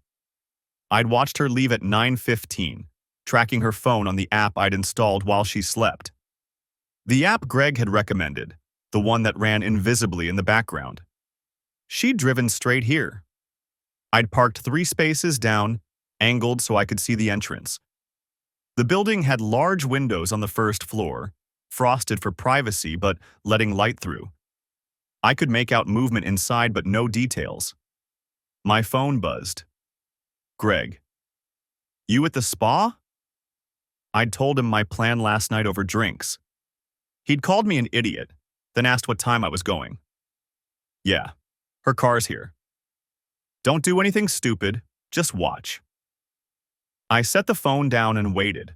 I'd watched her leave at 9:15, tracking her phone on the app I'd installed while she slept. The app Greg had recommended, the one that ran invisibly in the background. She'd driven straight here. I'd parked 3 spaces down, angled so I could see the entrance. The building had large windows on the first floor, frosted for privacy but letting light through. I could make out movement inside but no details. My phone buzzed. Greg. You at the spa? I'd told him my plan last night over drinks. He'd called me an idiot, then asked what time I was going. Yeah, her car's here. Don't do anything stupid, just watch. I set the phone down and waited.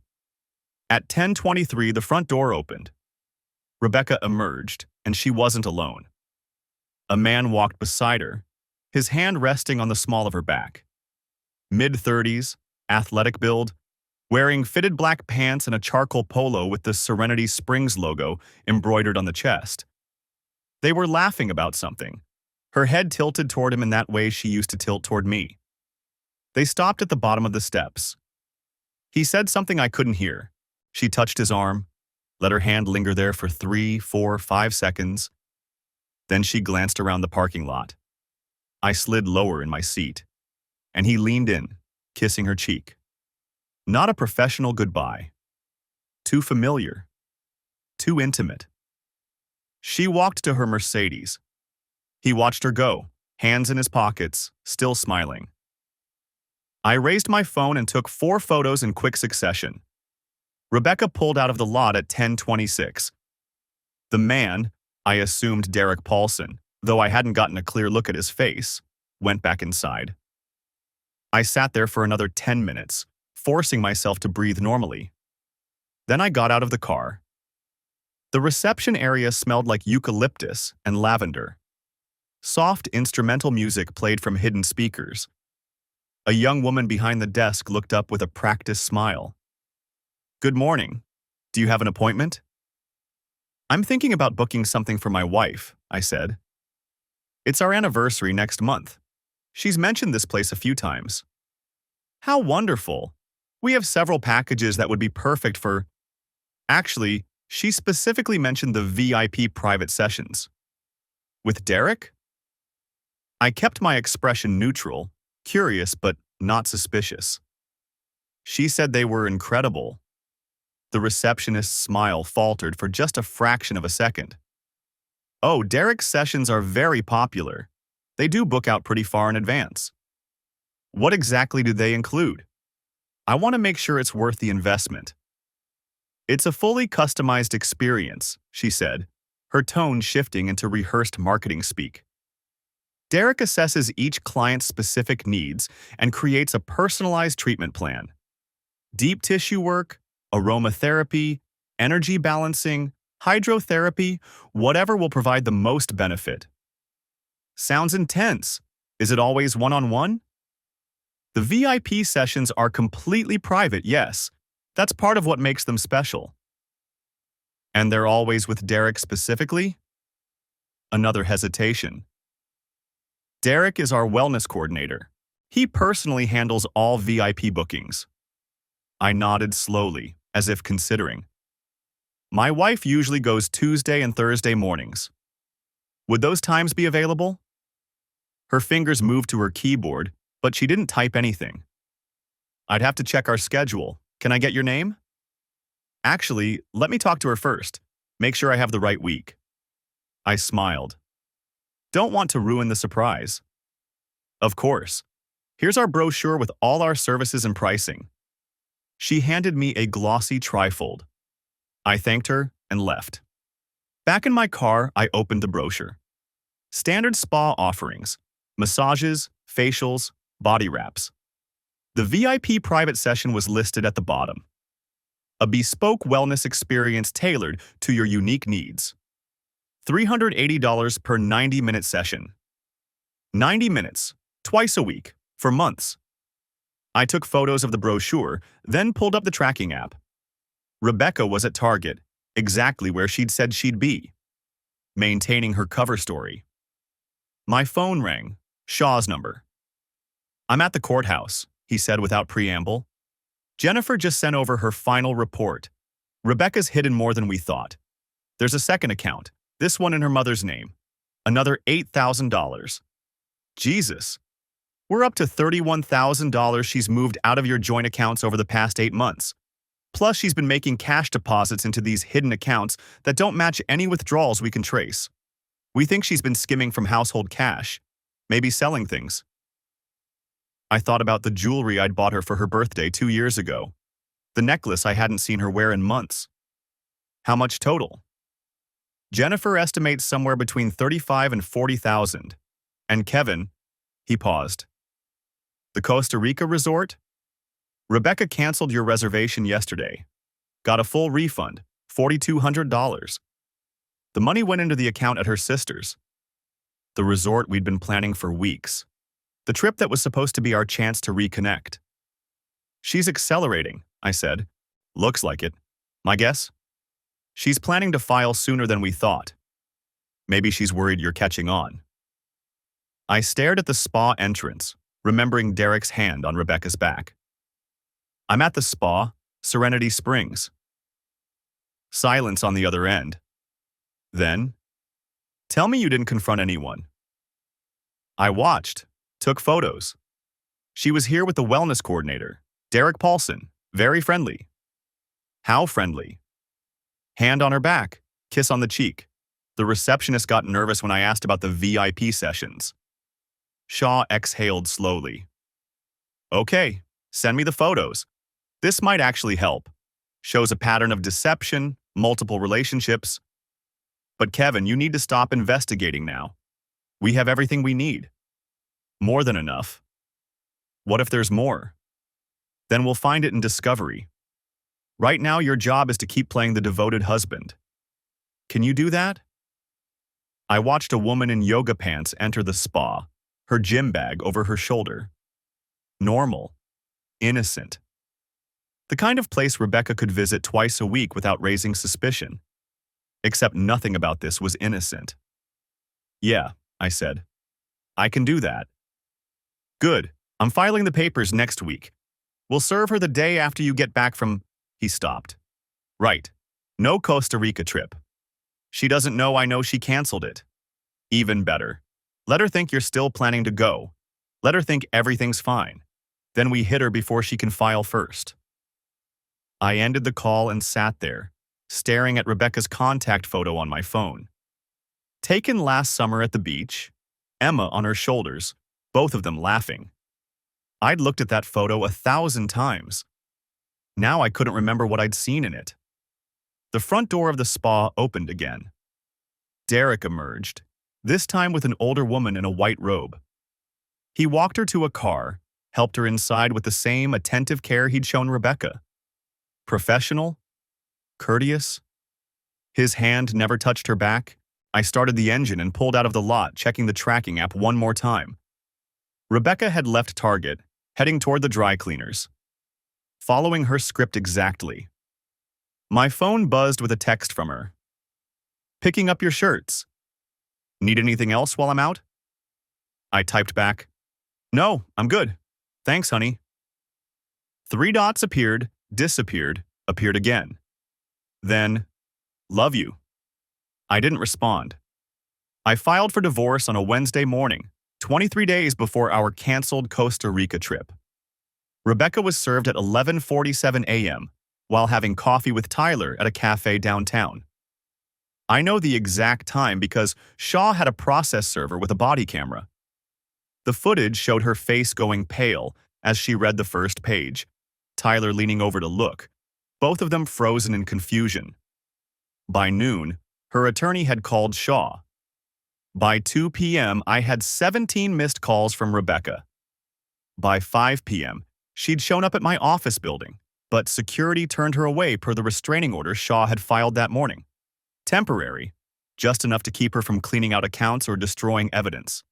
At 10:23, the front door opened. Rebecca emerged, and she wasn't alone. A man walked beside her, his hand resting on the small of her back. Mid-30s, athletic build, wearing fitted black pants and a charcoal polo with the Serenity Springs logo embroidered on the chest. They were laughing about something, her head tilted toward him in that way she used to tilt toward me. They stopped at the bottom of the steps. He said something I couldn't hear. She touched his arm, let her hand linger there for 3, 4, 5 seconds. Then she glanced around the parking lot. I slid lower in my seat, and he leaned in, kissing her cheek. Not a professional goodbye. Too familiar. Too intimate. She walked to her Mercedes. He watched her go, hands in his pockets, still smiling. I raised my phone and took 4 photos in quick succession. Rebecca pulled out of the lot at 10:26. The man, I assumed Derek Paulson, though I hadn't gotten a clear look at his face, went back inside. I sat there for another 10 minutes, forcing myself to breathe normally. Then I got out of the car. The reception area smelled like eucalyptus and lavender. Soft instrumental music played from hidden speakers. A young woman behind the desk looked up with a practiced smile. Good morning. Do you have an appointment? I'm thinking about booking something for my wife, I said. It's our anniversary next month. She's mentioned this place a few times. How wonderful. We have several packages that would be perfect for... Actually, she specifically mentioned the VIP private sessions. With Derek? I kept my expression neutral, curious but not suspicious. She said they were incredible. The receptionist's smile faltered for just a fraction of a second. Oh, Derek's sessions are very popular. They do book out pretty far in advance. What exactly do they include? I want to make sure it's worth the investment. It's a fully customized experience, she said, her tone shifting into rehearsed marketing speak. Derek assesses each client's specific needs and creates a personalized treatment plan. Deep tissue work, aromatherapy, energy balancing, hydrotherapy, whatever will provide the most benefit. Sounds intense. Is it always one-on-one? The VIP sessions are completely private, yes. That's part of what makes them special. And they're always with Derek specifically? Another hesitation. Derek is our wellness coordinator. He personally handles all VIP bookings. I nodded slowly, as if considering. My wife usually goes Tuesday and Thursday mornings. Would those times be available? Her fingers moved to her keyboard, but she didn't type anything. I'd have to check our schedule. Can I get your name? Actually, let me talk to her first. Make sure I have the right week. I smiled. Don't want to ruin the surprise. Of course. Here's our brochure with all our services and pricing. She handed me a glossy trifold. I thanked her and left. Back in my car, I opened the brochure. Standard spa offerings, massages, facials, body wraps. The VIP private session was listed at the bottom. A bespoke wellness experience tailored to your unique needs. $380 per 90-minute session. 90 minutes, twice a week, for months. I took photos of the brochure, then pulled up the tracking app. Rebecca was at Target, exactly where she'd said she'd be, maintaining her cover story. My phone rang, Shaw's number. I'm at the courthouse, he said without preamble. Jennifer just sent over her final report. Rebecca's hidden more than we thought. There's a second account, this one in her mother's name. Another $8,000. Jesus. We're up to $31,000 she's moved out of your joint accounts over the past 8 months. Plus, she's been making cash deposits into these hidden accounts that don't match any withdrawals we can trace. We think she's been skimming from household cash, maybe selling things. I thought about the jewelry I'd bought her for her birthday 2 years ago, the necklace I hadn't seen her wear in months. How much total? Jennifer estimates somewhere between 35 and 40,000. And Kevin, he paused. The Costa Rica resort? Rebecca canceled your reservation yesterday. Got a full refund, $4,200. The money went into the account at her sister's. The resort we'd been planning for weeks. The trip that was supposed to be our chance to reconnect. She's accelerating, I said. Looks like it. My guess? She's planning to file sooner than we thought. Maybe she's worried you're catching on. I stared at the spa entrance, remembering Derek's hand on Rebecca's back. I'm at the spa, Serenity Springs. Silence on the other end. Then, tell me you didn't confront anyone. I watched, took photos. She was here with the wellness coordinator, Derek Paulson, very friendly. How friendly? Hand on her back, kiss on the cheek. The receptionist got nervous when I asked about the VIP sessions. Shaw exhaled slowly. Okay, send me the photos. This might actually help. Shows a pattern of deception, multiple relationships. But Kevin, you need to stop investigating now. We have everything we need. More than enough. What if there's more? Then we'll find it in discovery. Right now, your job is to keep playing the devoted husband. Can you do that? I watched a woman in yoga pants enter the spa, her gym bag over her shoulder. Normal. Innocent. The kind of place Rebecca could visit twice a week without raising suspicion. Except nothing about this was innocent. Yeah, I said. I can do that. Good. I'm filing the papers next week. We'll serve her the day after you get back from... He stopped. Right. No Costa Rica trip. She doesn't know I know she canceled it. Even better. Let her think you're still planning to go. Let her think everything's fine. Then we hit her before she can file first. I ended the call and sat there, staring at Rebecca's contact photo on my phone. Taken last summer at the beach, Emma on her shoulders, both of them laughing. I'd looked at that photo 1,000 times. Now I couldn't remember what I'd seen in it. The front door of the spa opened again. Derek emerged, this time with an older woman in a white robe. He walked her to a car, helped her inside with the same attentive care he'd shown Rebecca. Professional? Courteous? His hand never touched her back. I started the engine and pulled out of the lot, checking the tracking app one more time. Rebecca had left Target, heading toward the dry cleaners. Following her script exactly. My phone buzzed with a text from her. Picking up your shirts. Need anything else while I'm out? I typed back, No, I'm good. Thanks, honey. 3 dots appeared, disappeared, appeared again. Then, love you. I didn't respond. I filed for divorce on a Wednesday morning, 23 days before our canceled Costa Rica trip. Rebecca was served at 11:47 a.m. while having coffee with Tyler at a cafe downtown. I know the exact time because Shaw had a process server with a body camera. The footage showed her face going pale as she read the first page, Tyler leaning over to look, both of them frozen in confusion. By noon, her attorney had called Shaw. By 2 p.m., I had 17 missed calls from Rebecca. By 5 p.m., she'd shown up at my office building, but security turned her away per the restraining order Shaw had filed that morning. Temporary, just enough to keep her from cleaning out accounts or destroying evidence.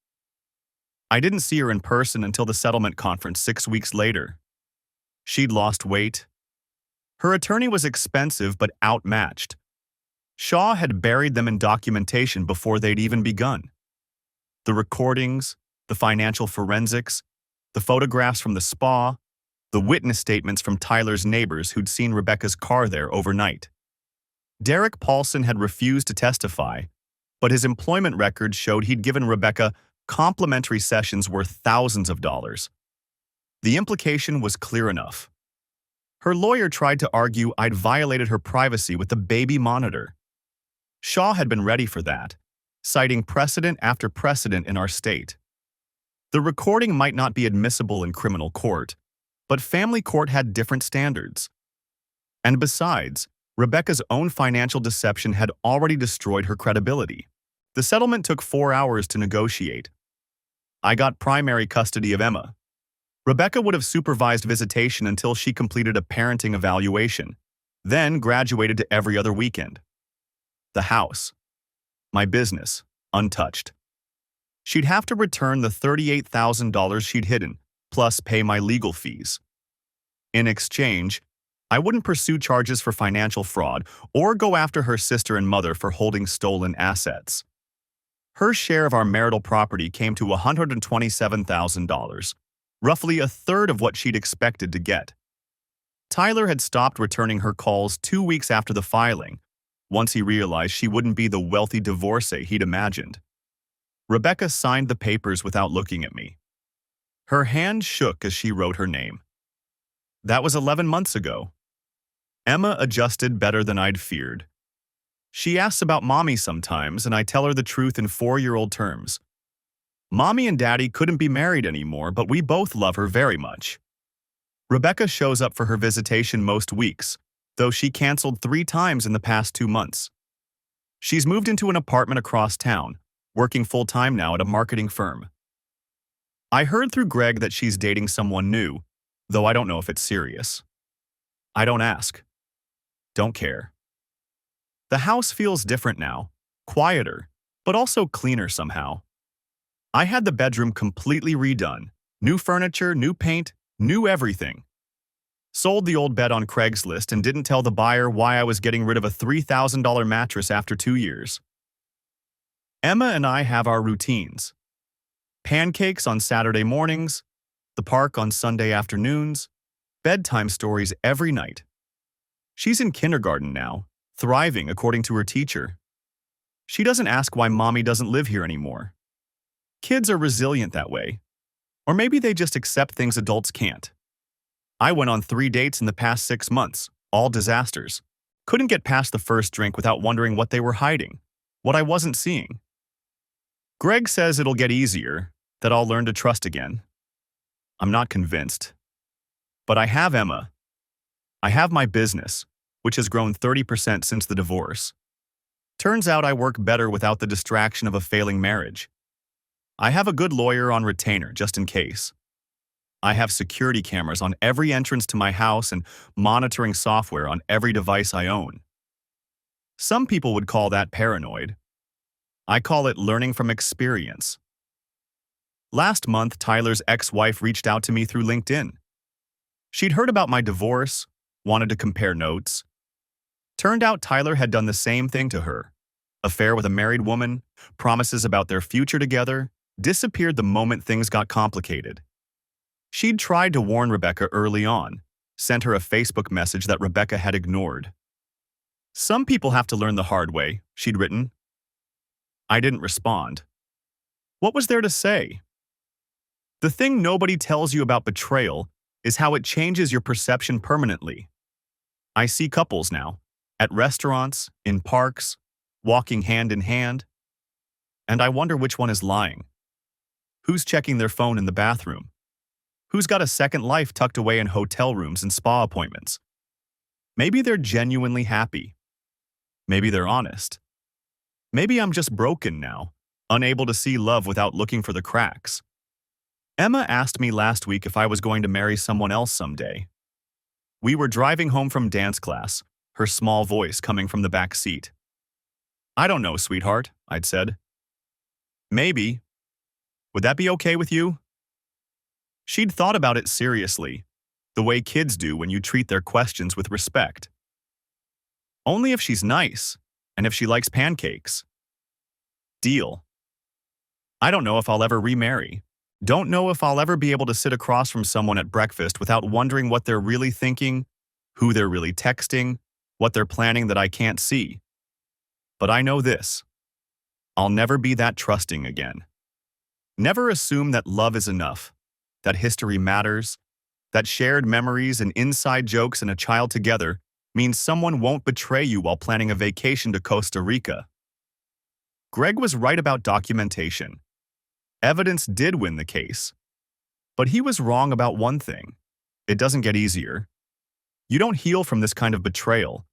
I didn't see her in person until the settlement conference 6 weeks later. She'd lost weight. Her attorney was expensive but outmatched. Shaw had buried them in documentation before they'd even begun. The recordings, the financial forensics, the photographs from the spa, the witness statements from Tyler's neighbors who'd seen Rebecca's car there overnight. Derek Paulson had refused to testify, but his employment records showed he'd given Rebecca complimentary sessions worth thousands of dollars. The implication was clear enough. Her lawyer tried to argue I'd violated her privacy with the baby monitor. Shaw had been ready for that, citing precedent after precedent in our state. The recording might not be admissible in criminal court, but family court had different standards. And besides, Rebecca's own financial deception had already destroyed her credibility. The settlement took 4 hours to negotiate. I got primary custody of Emma. Rebecca would have supervised visitation until she completed a parenting evaluation, then graduated to every other weekend. The house, my business, untouched. She'd have to return the $38,000 she'd hidden, plus pay my legal fees. In exchange, I wouldn't pursue charges for financial fraud or go after her sister and mother for holding stolen assets. Her share of our marital property came to $127,000, roughly a third of what she'd expected to get. Tyler had stopped returning her calls 2 weeks after the filing, once he realized she wouldn't be the wealthy divorcee he'd imagined. Rebecca signed the papers without looking at me. Her hand shook as she wrote her name. That was 11 months ago. Emma adjusted better than I'd feared. She asks about Mommy sometimes, and I tell her the truth in 4-year-old terms. Mommy and Daddy couldn't be married anymore, but we both love her very much. Rebecca shows up for her visitation most weeks, though she canceled 3 times in the past 2 months. She's moved into an apartment across town, working full-time now at a marketing firm. I heard through Greg that she's dating someone new, though I don't know if it's serious. I don't ask. Don't care. The house feels different now, quieter, but also cleaner somehow. I had the bedroom completely redone, new furniture, new paint, new everything. Sold the old bed on Craigslist and didn't tell the buyer why I was getting rid of a $3,000 mattress after 2 years. Emma and I have our routines. Pancakes on Saturday mornings, the park on Sunday afternoons, bedtime stories every night. She's in kindergarten now, thriving according to her teacher. She doesn't ask why Mommy doesn't live here anymore. Kids are resilient that way. Or maybe they just accept things adults can't. I went on 3 dates in the past 6 months, all disasters. Couldn't get past the first drink without wondering what they were hiding, what I wasn't seeing. Greg says it'll get easier, that I'll learn to trust again. I'm not convinced. But I have Emma. I have my business, which has grown 30% since the divorce. Turns out I work better without the distraction of a failing marriage. I have a good lawyer on retainer, just in case. I have security cameras on every entrance to my house and monitoring software on every device I own. Some people would call that paranoid. I call it learning from experience. Last month, Tyler's ex-wife reached out to me through LinkedIn. She'd heard about my divorce, wanted to compare notes. Turned out Tyler had done the same thing to her. Affair with a married woman, promises about their future together, disappeared the moment things got complicated. She'd tried to warn Rebecca early on, sent her a Facebook message that Rebecca had ignored. Some people have to learn the hard way, she'd written. I didn't respond. What was there to say? The thing nobody tells you about betrayal is how it changes your perception permanently. I see couples now, at restaurants, in parks, walking hand in hand, and I wonder which one is lying. Who's checking their phone in the bathroom? Who's got a second life tucked away in hotel rooms and spa appointments? Maybe they're genuinely happy. Maybe they're honest. Maybe I'm just broken now, unable to see love without looking for the cracks. Emma asked me last week if I was going to marry someone else someday. We were driving home from dance class, her small voice coming from the back seat. I don't know, sweetheart, I'd said. Maybe. Would that be okay with you? She'd thought about it seriously, the way kids do when you treat their questions with respect. Only if she's nice, and if she likes pancakes. Deal. I don't know if I'll ever remarry. Don't know if I'll ever be able to sit across from someone at breakfast without wondering what they're really thinking, who they're really texting, what they're planning that I can't see. But I know this. I'll never be that trusting again. Never assume that love is enough, that history matters, that shared memories and inside jokes and a child together means someone won't betray you while planning a vacation to Costa Rica. Greg was right about documentation. Evidence did win the case. But he was wrong about one thing. It doesn't get easier. You don't heal from this kind of betrayal.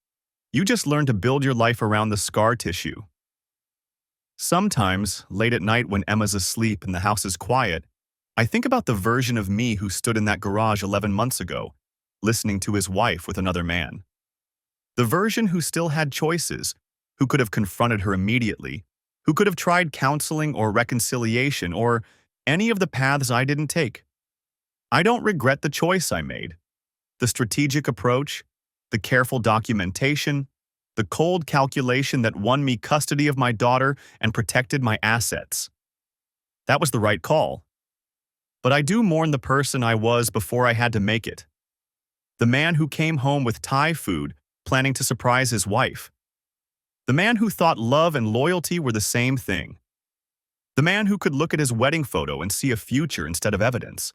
You just learn to build your life around the scar tissue. Sometimes, late at night when Emma's asleep and the house is quiet, I think about the version of me who stood in that garage 11 months ago, listening to his wife with another man. The version who still had choices, who could have confronted her immediately, who could have tried counseling or reconciliation or any of the paths I didn't take. I don't regret the choice I made. The strategic approach, the careful documentation, the cold calculation that won me custody of my daughter and protected my assets. That was the right call. But I do mourn the person I was before I had to make it. The man who came home with Thai food, planning to surprise his wife. The man who thought love and loyalty were the same thing. The man who could look at his wedding photo and see a future instead of evidence.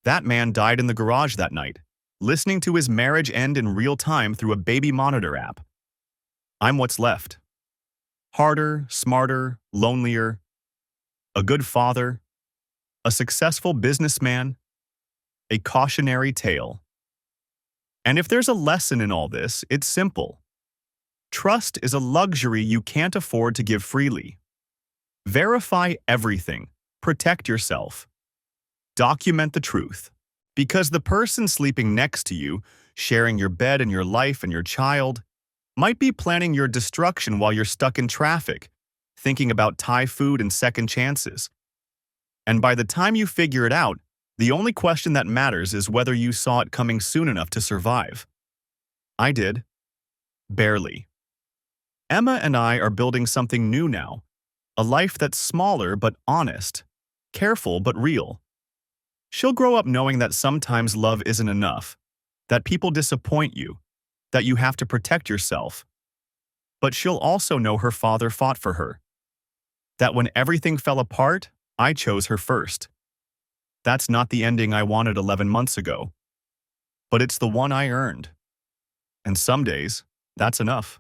That man died in the garage that night, listening to his marriage end in real time through a baby monitor app. I'm what's left. Harder, smarter, lonelier. A good father. A successful businessman. A cautionary tale. And if there's a lesson in all this, it's simple. Trust is a luxury you can't afford to give freely. Verify everything. Protect yourself. Document the truth. Because the person sleeping next to you, sharing your bed and your life and your child, might be planning your destruction while you're stuck in traffic, thinking about Thai food and second chances. And by the time you figure it out, the only question that matters is whether you saw it coming soon enough to survive. I did. Barely. Emma and I are building something new now. A life that's smaller but honest, careful but real. She'll grow up knowing that sometimes love isn't enough, that people disappoint you, that you have to protect yourself. But she'll also know her father fought for her. That when everything fell apart, I chose her first. That's not the ending I wanted 11 months ago. But it's the one I earned. And some days, that's enough.